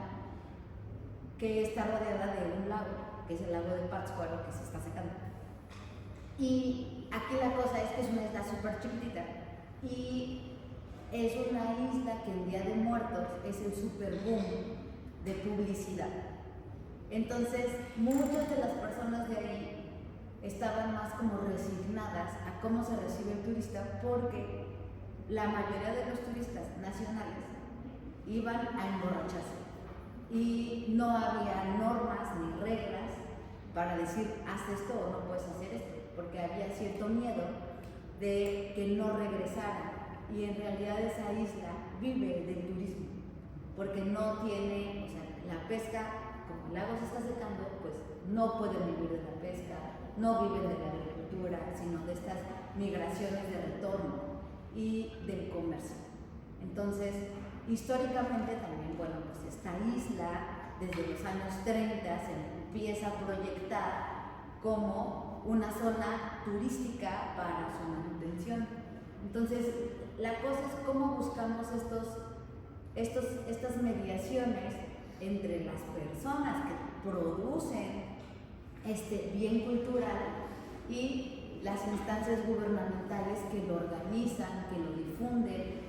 que está rodeada de un lago, que es el lago de Pátzcuaro, que se está secando. Y aquí la cosa es que es una isla súper chiquitita y es una isla que en Día de Muertos es el super boom de publicidad. Entonces, muchas de las personas de ahí estaban más como resignadas a cómo se recibe el turista, porque la mayoría de los turistas nacionales iban a emborracharse y no había normas ni reglas para decir haz esto o no puedes hacer esto, porque había cierto miedo de que no regresaran, y en realidad esa isla vive del turismo, porque no tiene, o sea, la pesca, como el lago se está secando, pues no pueden vivir de la pesca, no viven de la agricultura, sino de estas migraciones de retorno y del comercio. Entonces, históricamente también, bueno, pues esta isla desde los años 30 se empieza a proyectar como una zona turística para su manutención. Entonces, la cosa es cómo buscamos estas mediaciones entre las personas que producen este bien cultural y las instancias gubernamentales que lo organizan, que lo difunden.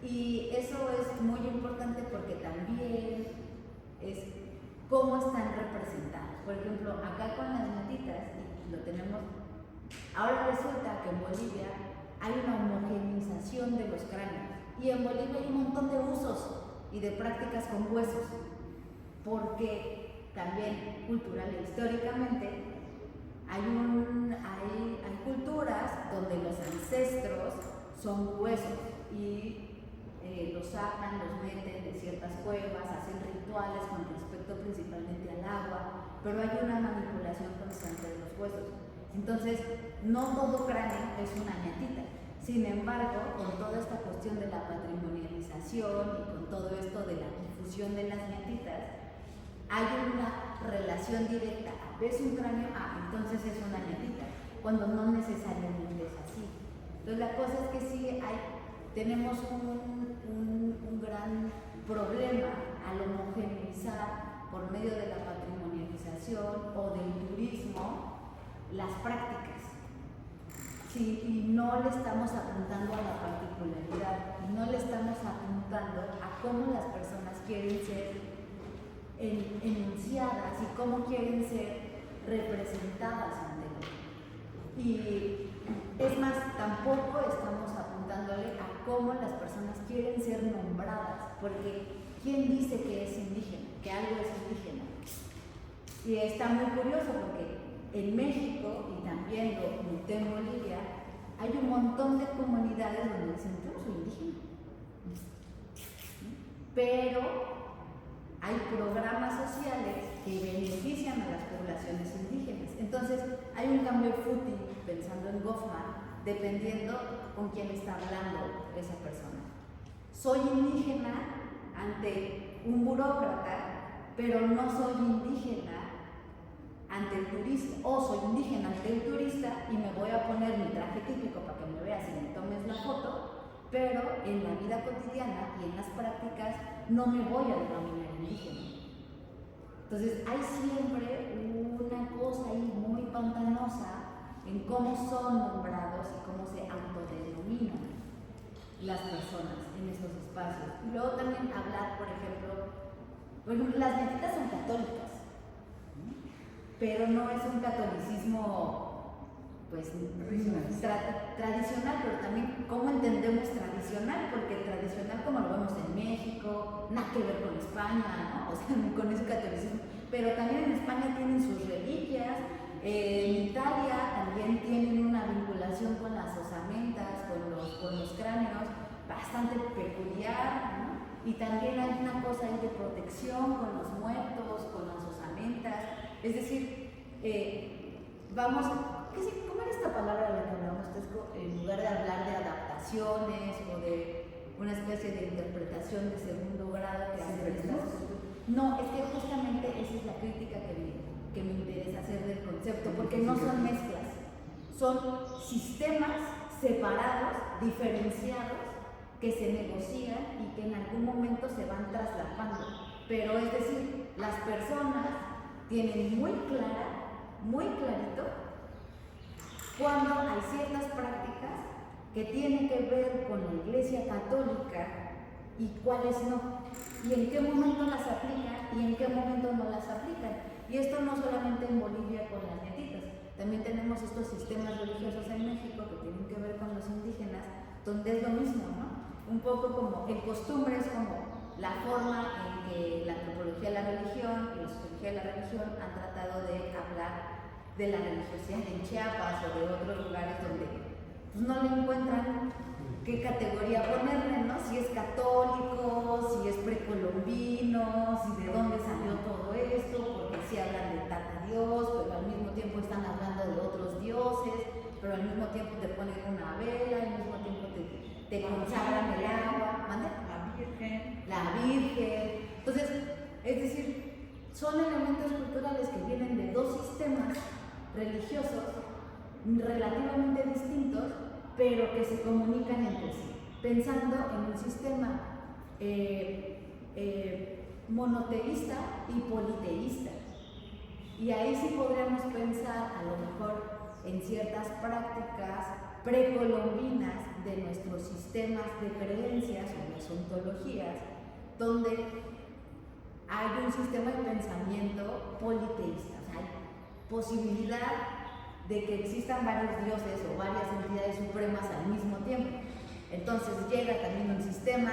Y eso es muy importante porque también es cómo están representados. Por ejemplo, acá con las matitas, y lo tenemos, ahora resulta que en Bolivia hay una homogeneización de los cráneos, y en Bolivia hay un montón de usos y de prácticas con huesos, porque también cultural e históricamente hay culturas donde los ancestros son huesos y los sacan, los meten de ciertas cuevas, hacen rituales con respecto principalmente al agua, pero hay una manipulación constante de los huesos. Entonces, no todo cráneo es una ñatita. Sin embargo, con toda esta cuestión de la patrimonialización y con todo esto de la difusión de las ñatitas, hay una relación directa. ¿Ves un cráneo? Ah, entonces es una ñatita, cuando no necesariamente es así. Entonces, la cosa es que sí tenemos un gran problema al homogeneizar por medio de la patrimonialización o del turismo las prácticas. Sí, y no le estamos apuntando a la particularidad, y no le estamos apuntando a cómo las personas quieren ser enunciadas y cómo quieren ser representadas ante el otro. Y es más, tampoco estamos apuntándole a cómo las personas quieren ser nombradas, porque ¿quién dice que es indígena, que algo es indígena? Y está muy curioso porque en México, y también lo noté en Bolivia, hay un montón de comunidades donde dicen, yo soy indígena. Pero hay programas sociales que benefician a las poblaciones indígenas. Entonces, hay un cambio fútil, pensando en Goffman, dependiendo con quién está hablando esa persona. Soy indígena ante un burócrata, pero no soy indígena ante el turista, o soy indígena ante el turista y me voy a poner mi traje típico para que me veas y me tomes la foto, pero en la vida cotidiana y en las prácticas no me voy a denominar indígena. Entonces hay siempre una cosa ahí muy pantanosa en cómo son nombrados y cómo se autodenominan las personas en esos espacios. Y luego también hablar, por ejemplo, las ñatitas son católicas, pero no es un catolicismo pues tradicional, pero también cómo entendemos tradicional, porque tradicional como lo vemos en México, nada que ver con España, ¿no? O sea, con ese catolicismo, pero también en España tienen sus reliquias, en Italia también tienen una vinculación con las osamentas, con los cráneos bastante peculiar, ¿no? Y también hay una cosa ahí de protección con los muertos, con las osamentas. Es decir, vamos, ¿cómo era esta palabra de la que hablamos, Tesco? En lugar de hablar de adaptaciones o de una especie de interpretación de segundo grado que hacen estas. No, es que justamente esa es la crítica que me interesa hacer del concepto, porque no son mezclas, son sistemas separados, diferenciados, que se negocian y que en algún momento se van traslapando. Pero es decir, las personas tienen muy clarito, cuando hay ciertas prácticas que tienen que ver con la Iglesia Católica y cuáles no, y en qué momento las aplican y en qué momento no las aplican. Y esto no solamente en Bolivia con las nietitas, también tenemos estos sistemas religiosos en México que tienen que ver con los indígenas, donde es lo mismo, ¿no? Un poco como el costumbre es como la forma en que la antropología de la religión y la sociología de la religión han tratado de hablar de la religiosidad en Chiapas o de otros lugares donde pues, no le encuentran qué categoría ponerle, ¿no? Si es católico, si es precolombino, si de dónde salió todo esto, porque sí hablan de Tata Dios, pero al mismo tiempo están hablando de otros dioses, pero al mismo tiempo te ponen una vela, al mismo tiempo te consagran el agua, ¿mande? La Virgen. Entonces, es decir, son elementos culturales que vienen de dos sistemas religiosos relativamente distintos, pero que se comunican entre sí, pensando en un sistema monoteísta y politeísta. Y ahí sí podríamos pensar a lo mejor en ciertas prácticas precolombinas de nuestros sistemas de creencias o las ontologías, donde hay un sistema de pensamiento politeísta, o sea, hay posibilidad de que existan varios dioses o varias entidades supremas al mismo tiempo. Entonces llega también un sistema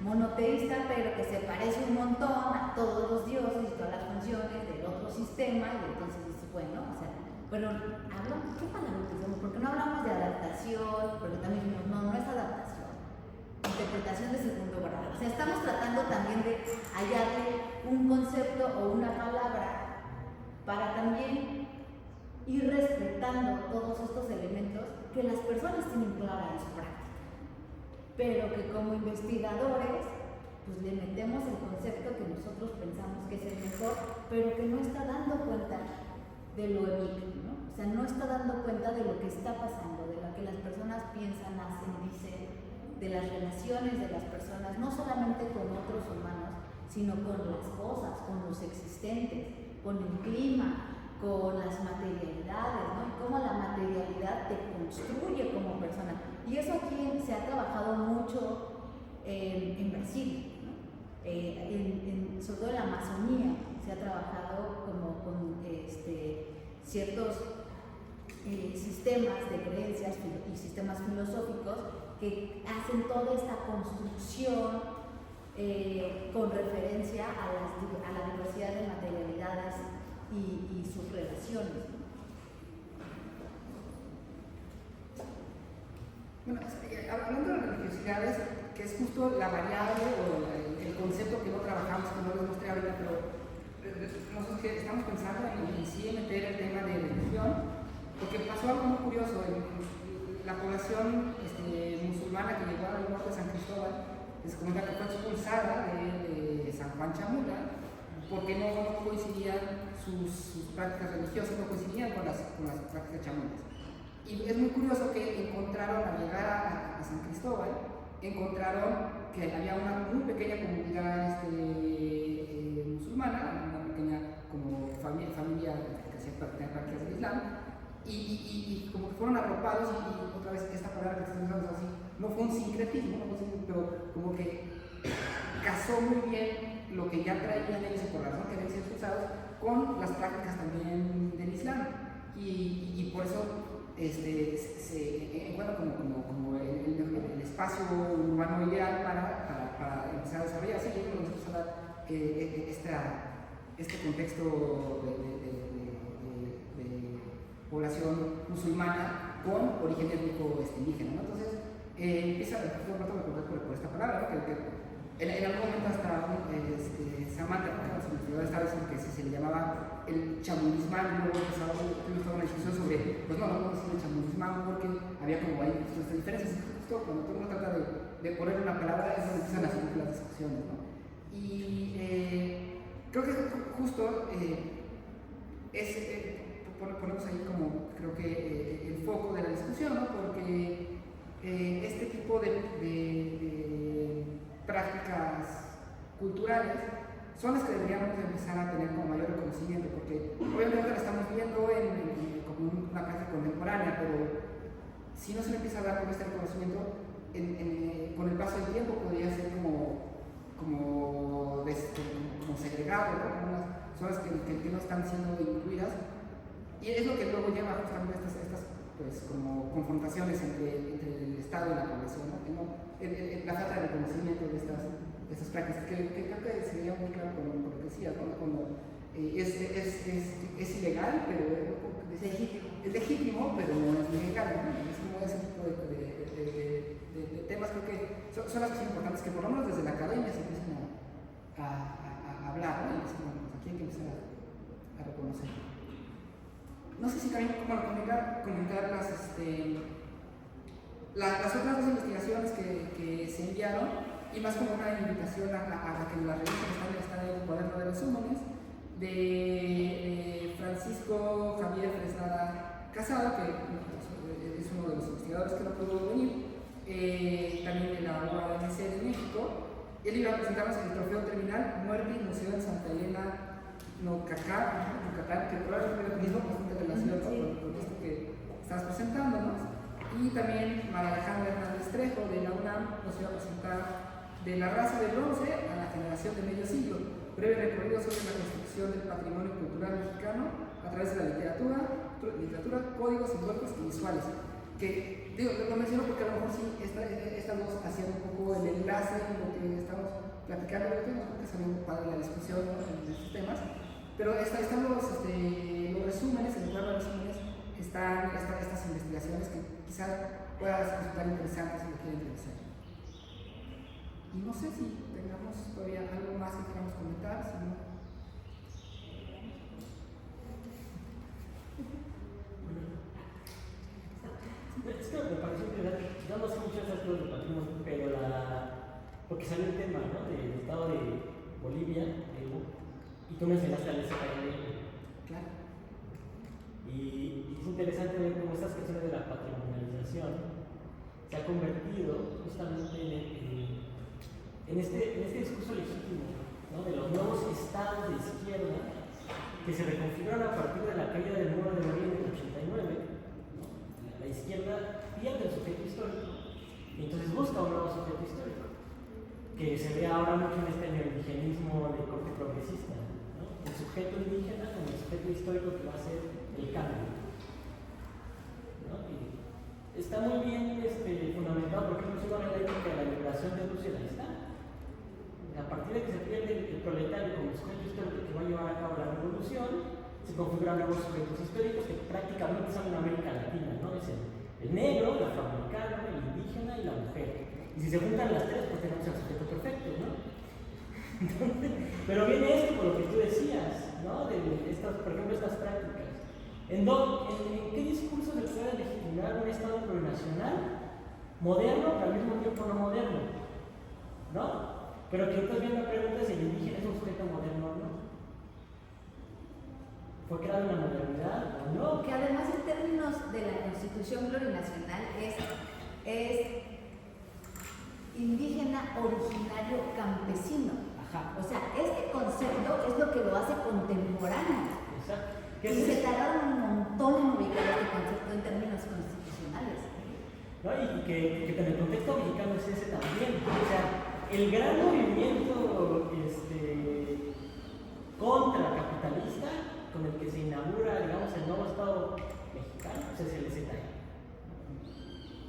monoteísta, pero que se parece un montón a todos los dioses y todas las funciones del otro sistema, y entonces dices, bueno, o sea, pero hablamos, ¿qué palabra utilizamos? Porque no hablamos de adaptación, porque también dijimos, no es adaptación, interpretación de segundo grado. O sea, estamos tratando también de hallarle un concepto o una palabra para también ir respetando todos estos elementos que las personas tienen clara en su práctica, pero que como investigadores pues le metemos el concepto que nosotros pensamos que es el mejor, pero que no está dando cuenta de lo emite, ¿no? O sea, no está dando cuenta de lo que está pasando, de lo que las personas piensan, hacen, dicen, de las relaciones de las personas, no solamente con otros humanos, sino con las cosas, con los existentes, con el clima, con las materialidades, ¿no? Y cómo la materialidad te construye como persona. Y eso aquí se ha trabajado mucho en Brasil, ¿no? Sobre todo en la Amazonía se ha trabajado como con ciertos sistemas de creencias y sistemas filosóficos que hacen toda esta construcción con referencia a la diversidad de materialidades y sus relaciones, ¿no? Bueno, hablando de las religiosidades, que es justo la variable o el concepto que no trabajamos, que no les mostré ahorita, pero nosotros que estamos pensando en sí meter el tema de religión, porque pasó algo muy curioso. La población musulmana que llegó al norte de San Cristóbal, les comenta que fue expulsada de San Juan Chamula, porque no coincidían sus prácticas religiosas, no coincidían con las prácticas chamulas. Y es muy curioso que encontraron, al llegar a San Cristóbal, encontraron que había una muy pequeña comunidad musulmana, una pequeña como familia que hacía prácticas del Islam, y como que fueron arropados, y otra vez esta palabra que estamos usando así, no fue un sincretismo, pero como que casó muy bien lo que ya traían ellos y por la razón que habían sido expulsados con las prácticas también del Islam, y por eso se encuentra como el espacio urbano ideal para empezar a desarrollar. Así que nosotros hablar este contexto de población musulmana con origen étnico indígena, ¿no? Entonces empieza a recordar por esta palabra, ¿no? En algún momento hasta Samantha, una de las investigadoras, estaba diciendo que se le llamaba el chamunismán, y luego tuvimos toda una discusión sobre, pues no podemos decir el chamunismán porque había como ahí estas diferencias. Justo cuando uno trata de poner una palabra es donde empiezan a surgir las discusiones, ¿no? Y creo que justo ponemos ahí como, creo que el foco de la discusión, ¿no? Porque este tipo de prácticas culturales son las que deberíamos empezar a tener como mayor reconocimiento, porque obviamente la estamos viendo como una práctica contemporánea, pero si no se le empieza a dar con este reconocimiento, con el paso del tiempo podría ser como segregado, ¿no? Como unas zonas que no están siendo incluidas, y es lo que luego lleva justamente a estas pues, como confrontaciones entre el Estado y la población, ¿no? La falta de reconocimiento de estas prácticas, que creo que se veía muy claro con lo que decías, ¿no? Como es ilegal, pero es legítimo, pero no es legal, ¿no? Es como ese tipo de temas, creo que son las cosas importantes que por lo menos desde la academia se empiezan a hablar, ¿no? Y decir, bueno, pues aquí hay que empezar a reconocer. No sé si también como comentar las otras dos investigaciones que se enviaron, y más como una invitación a que las revistas están en el cuaderno de resúmenes, de Francisco Javier Fresnada Casado, que es uno de los investigadores que no pudo venir, también de la UAMC de México. Él iba a presentarnos el trofeo terminal Muerte y Museo en Santa Elena, Yucatán, que probablemente mismo bastante relacionado con esto que estás presentándonos. Y también María Alejandra Hernández Trejo de la UNAM nos iba a presentar De la raza de bronce a la generación de medio siglo, breve recorrido sobre la construcción del patrimonio cultural mexicano a través de la literatura, códigos simbólicos y visuales. Que digo, lo menciono porque a lo mejor sí, estas dos hacían un poco el enlace en lo que estamos platicando, creo que salió padre la discusión, ¿no? En estos temas, pero están los resúmenes, en el cuadro de resúmenes están estas investigaciones que quizás puedan resultar interesantes si lo quieren revisar. Y no sé si tengamos todavía algo más que queramos comentar, si no. Es que me pareció interesante, yo no sé mucho de esas cosas de patrimonio, pero porque salió el tema, ¿no? Del estado de Bolivia, y tú mencionaste al SKL. Claro. Y es interesante ver cómo estas cuestiones de la patrimonialización se ha convertido justamente en este discurso legítimo, ¿no? De los nuevos estados de izquierda que se reconfiguran a partir de la caída del muro de Berlín en el 89. ¿No? La izquierda pierde el sujeto histórico y entonces busca un nuevo sujeto histórico, que se ve ahora mucho en este neoindigenismo de corte progresista, ¿no? El sujeto indígena como el sujeto histórico que va a ser el cambio, ¿no? Y está muy bien fundamentado, por ejemplo, si uno ve la ética de la liberación de Rusia, ahí está. A partir de que se pierde el proletario como el sujeto histórico que va a llevar a cabo la revolución, se configuran nuevos sujetos históricos que prácticamente son en América Latina, ¿no? Es el negro, el afroamericano, el indígena y la mujer. Y si se juntan las tres, pues tenemos el sujeto perfecto, ¿no? Entonces, pero viene esto por lo que tú decías, ¿no? De por ejemplo, estas prácticas. ¿En qué discurso se puede legitimar un Estado plurinacional moderno, pero al mismo tiempo no moderno? ¿No? Pero que otros bien me preguntan si el indígena es un sujeto moderno o no. ¿Fue creado en la modernidad o no? Que además en términos de la Constitución plurinacional es indígena originario campesino. Ajá. O sea, este concepto es lo que lo hace contemporáneo. Exacto. Y se tardaron un montón en ubicar este concepto en términos constitucionales. ¿No? Y que en el contexto mexicano es ese también. O sea, el gran movimiento contracapitalista con el que se inaugura, digamos, el nuevo Estado mexicano, pues es el ZL.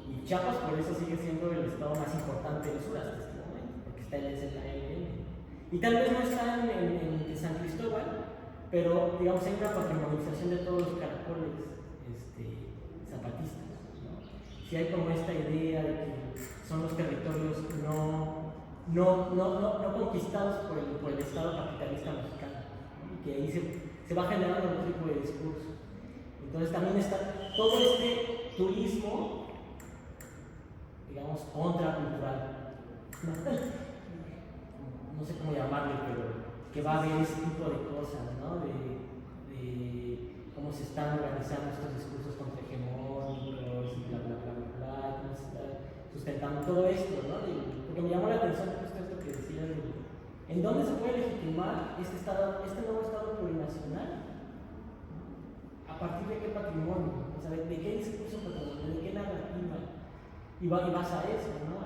Y Chiapas por eso sigue siendo el estado más importante del sur hasta este momento, porque está el ZLN. Y tal vez no está en San Cristóbal, pero digamos hay una patrimonialización de todos los caracoles zapatistas, ¿no? Si hay como esta idea de que son los territorios no no conquistados por el Estado capitalista mexicano, ¿no? Y que ahí se va generando otro tipo de discurso. Entonces también está todo este turismo, digamos, contracultural, no sé cómo llamarle, pero que va a haber ese tipo de cosas, ¿no? De cómo se están organizando estos discursos contrahegemónicos y bla, bla, bla, bla, bla, cómo se está sustentando todo esto, ¿no? Porque me llamó la atención justo esto que decías ¿en dónde se puede legitimar este nuevo Estado plurinacional? ¿A partir de qué patrimonio? O sea, ¿de qué discurso patrimonial? ¿De qué narrativa? Y vas a eso, ¿no? A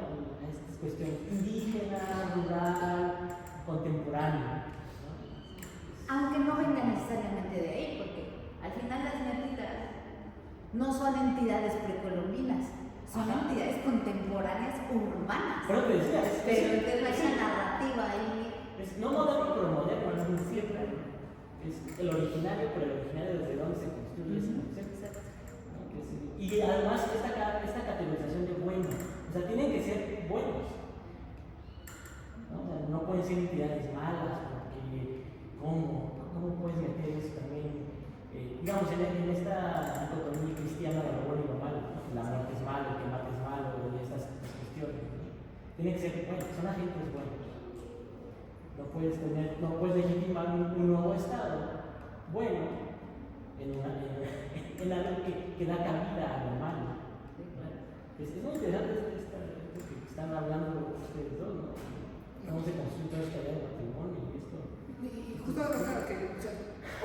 estas cuestiones indígena, rural, contemporánea, ¿no? Aunque no venga necesariamente de ahí, porque al final las metidas no son entidades precolombinas, son entidades contemporáneas urbanas. Pero te decía, pero entonces hay una narrativa ahí. No moderno, pero moderno, no es siempre. Es el originario, pero el originario desde dónde se construye ese concepto. ¿No? Y además esta categorización de buenos, o sea, tienen que ser buenos. ¿No? O sea, no pueden ser entidades malas, porque ¿cómo puedes meter eso también? Digamos, en esta dicotomía cristiana de lo bueno y lo malo, ¿no? La muerte es malo, que mate es malo, y estas cuestiones, ¿no? Tienen que ser buenos, son agentes buenos. No puedes legitimar un nuevo Estado bueno en algo que da cabida a lo malo. Es muy interesante esto que están hablando ustedes dos, ¿no? Cómo se construye toda esta idea de patrimonio y esto. Y justo claro que, o sea,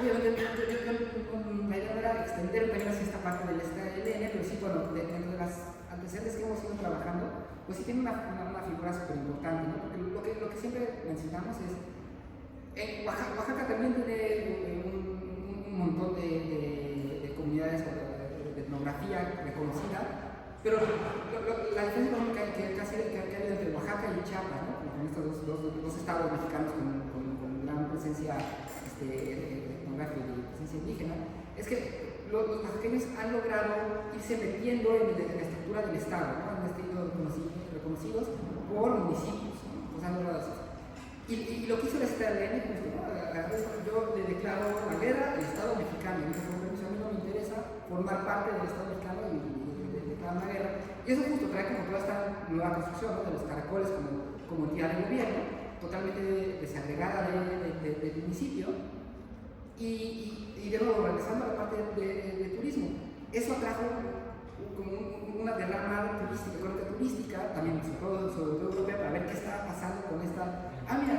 obviamente, la idea era extender también hacia esta parte del STLN, pero sí, bueno, dentro de las antecedentes que hemos ido trabajando, pues sí tiene una figura súper importante, ¿no? Porque lo que siempre mencionamos es, Oaxaca también tiene un montón de comunidades de etnografía reconocida, pero la diferencia que ha habido entre Oaxaca y Chiapas, ¿no? Con estos dos estados mexicanos con gran presencia etnográfica y presencia indígena, es que los oaxaqueños han logrado irse metiendo en la estructura del Estado, ¿no? Han sido reconocidos por municipios, ¿no? Pues han logrado eso. Y lo que hizo la STLN, pues, ¿no? Yo le declaro la guerra al Estado mexicano, y a mí no me interesa formar parte del Estado mexicano y declarar una guerra. Y eso justo trae como toda esta nueva construcción, ¿no? De los caracoles como entidad de gobierno, totalmente desagregada del municipio. Y de nuevo, regresando a la parte de turismo, eso atrajo como una derrama turística, económica turística, también sobre todo europea, para ver qué estaba pasando con esta, mira,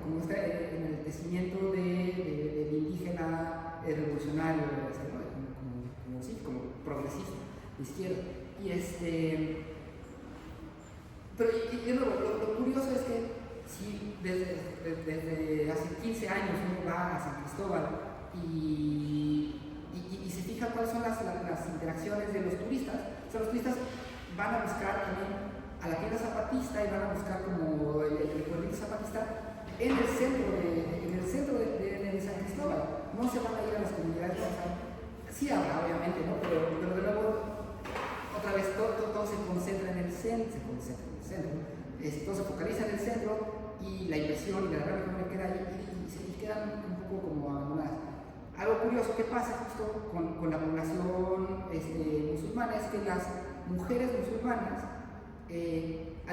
como está en el crecimiento del indígena revolucionario, ¿no? como progresista, de izquierda. Pero de nuevo, lo curioso es que si desde hace 15 años uno va a San Cristóbal y se fija cuáles son las interacciones de los turistas, o sea, los turistas van a buscar también a la tienda zapatista y van a buscar como el recuerdito zapatista en el centro de San Cristóbal. No se van a ir a las comunidades, sí habrá obviamente, ¿no? Pero de nuevo, otra vez todo se concentra en el centro, todo se focaliza en el centro y la inversión y la gran economía queda ahí y quedan un poco como abandonadas. Algo curioso que pasa justo con la población musulmana es que las mujeres musulmanas, a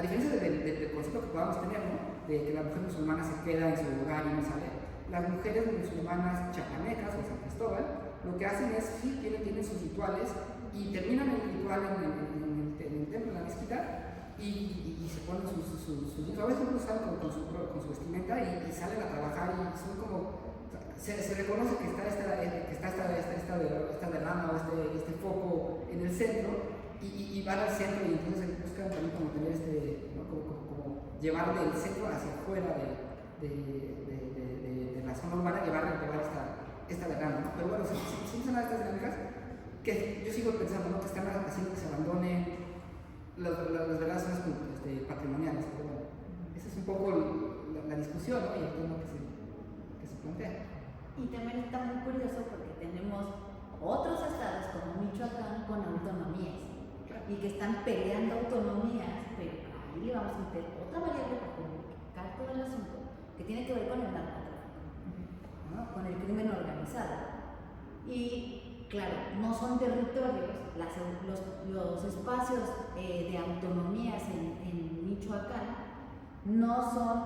diferencia del concepto que podamos tener, ¿no? De que la mujer musulmana se queda en su lugar y no sale, las mujeres musulmanas chapanecas o San Cristóbal lo que hacen es, sí, tienen sus rituales y terminan el ritual en el templo, en la mezquita, y se ponen sus a veces no salen con su vestimenta y salen a trabajar y son como, se reconoce que está esta derrama o este foco en el centro y van al centro y entonces buscan también como tener ¿no? como llevar del centro hacia afuera de la zona urbana, llevar esta derrama, ¿no? Pero bueno, si son estas dinámicas que yo sigo pensando, ¿no? Que están haciendo que se abandonen las relaciones patrimoniales, pero bueno, esa es un poco la discusión, ¿no? Y el tema que se plantea. Y también está muy curioso porque tenemos otros estados como Michoacán con autonomías y que están peleando autonomías, pero hay ahí le vamos a meter otra variable para complicar todo el asunto que tiene que ver con el narcotráfico, ¿no? Con el crimen organizado. Y claro, no son territorios, los espacios de autonomías en Michoacán no son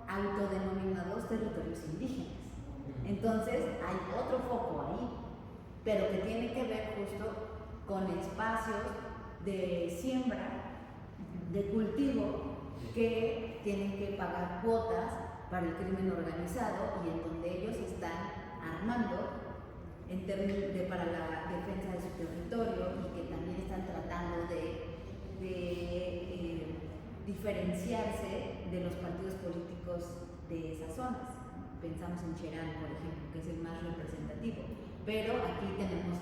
autodenominados territorios indígenas. Entonces hay otro foco ahí, pero que tiene que ver justo con espacios de siembra, de cultivo, que tienen que pagar cuotas para el crimen organizado y en donde ellos están armando en términos para la defensa de su territorio y que también están tratando de diferenciarse de los partidos políticos de esas zonas. Pensamos en Cherán, por ejemplo, que es el más representativo, pero aquí tenemos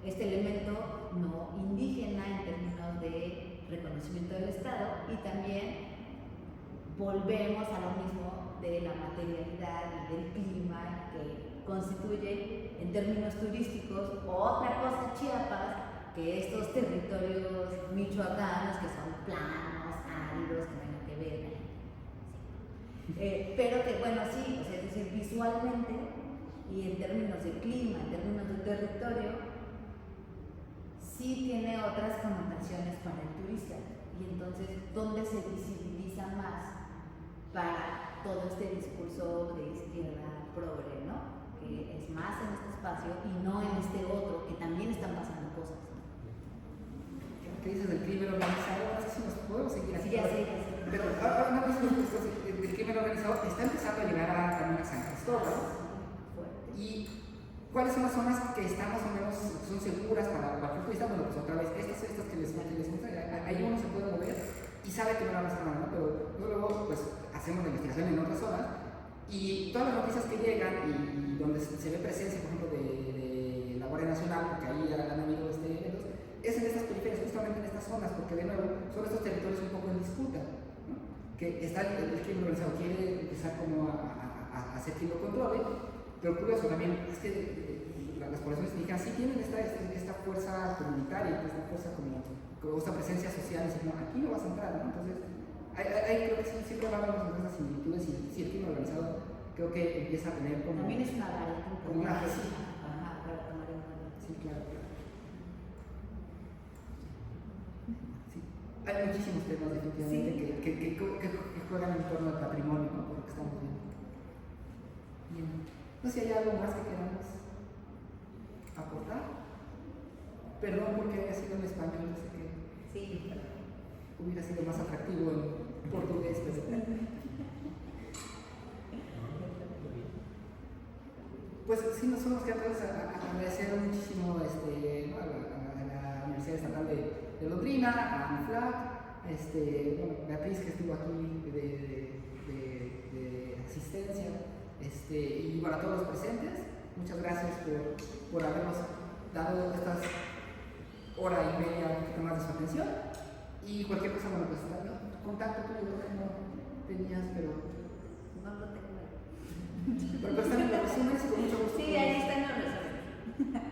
este elemento no indígena en términos de reconocimiento del Estado y también volvemos a lo mismo de la materialidad y del clima que constituye en términos turísticos otra cosa Chiapas que estos territorios michoacanos que son planos, áridos, que no hay nada que ver. Pero que bueno, sí, o sea, es decir, visualmente y en términos de clima, en términos de territorio, sí tiene otras connotaciones para el turista. Y entonces, ¿dónde se visibiliza más para todo este discurso de izquierda progre, ¿no? Que es más en este espacio y no en este otro, que también están pasando cosas. ¿Qué dices del crimen organizado? No sé si nos podemos seguir así. Sí, ya sé. Pero ahora una cosa del crimen organizado está empezando a llegar también a San Cristóbal. ¿Y cuáles son las zonas que están más o menos son seguras para cualquier turista? Bueno, pues otra vez, estas que les gusta, ahí uno se puede mover y sabe que no va a pasar nada, ¿no? Pero luego pues hacemos la investigación en otras zonas y todas las noticias que llegan y donde se ve presencia, por ejemplo, de la Guardia Nacional, porque ahí han habido eventos, es en estas periferias, justamente en estas zonas, porque de nuevo son estos territorios un poco en disputa, ¿no? Que está el crimen organizado quiere empezar como a hacer quien lo controle, pero curioso también es que las poblaciones indígenas sí tienen esta fuerza comunitaria, esta fuerza como esta presencia social, y no, aquí no vas a entrar, ¿no? Entonces, ahí creo que siempre hablamos de esas similitudes y sí, el crimen organizado creo que empieza a tener como... También es una variante como una... para tomar en cuenta. Sí, claro. Sí. Hay muchísimos temas definitivamente que juegan en torno al patrimonio, ¿no? Por lo que estamos viendo. Bien. No sé si hay algo más que queramos aportar. Perdón porque haya sido en español, no sé qué. Sí. Hubiera sido más atractivo en portugués, pero... Pues sí, nosotros queda entonces agradecer muchísimo ¿no? a la Universidad Estatal de Londrina, a ANFLAC, bueno, Beatriz que estuvo aquí de asistencia, y bueno, a todos los presentes, muchas gracias por habernos dado estas hora y media un poquito más de su atención. Y cualquier cosa, bueno, pues contacto tuyo que no tenías, pero... No lo tengo. Pero están en los resúmenes y con mucho gusto. Sí, ahí están los resúmenes.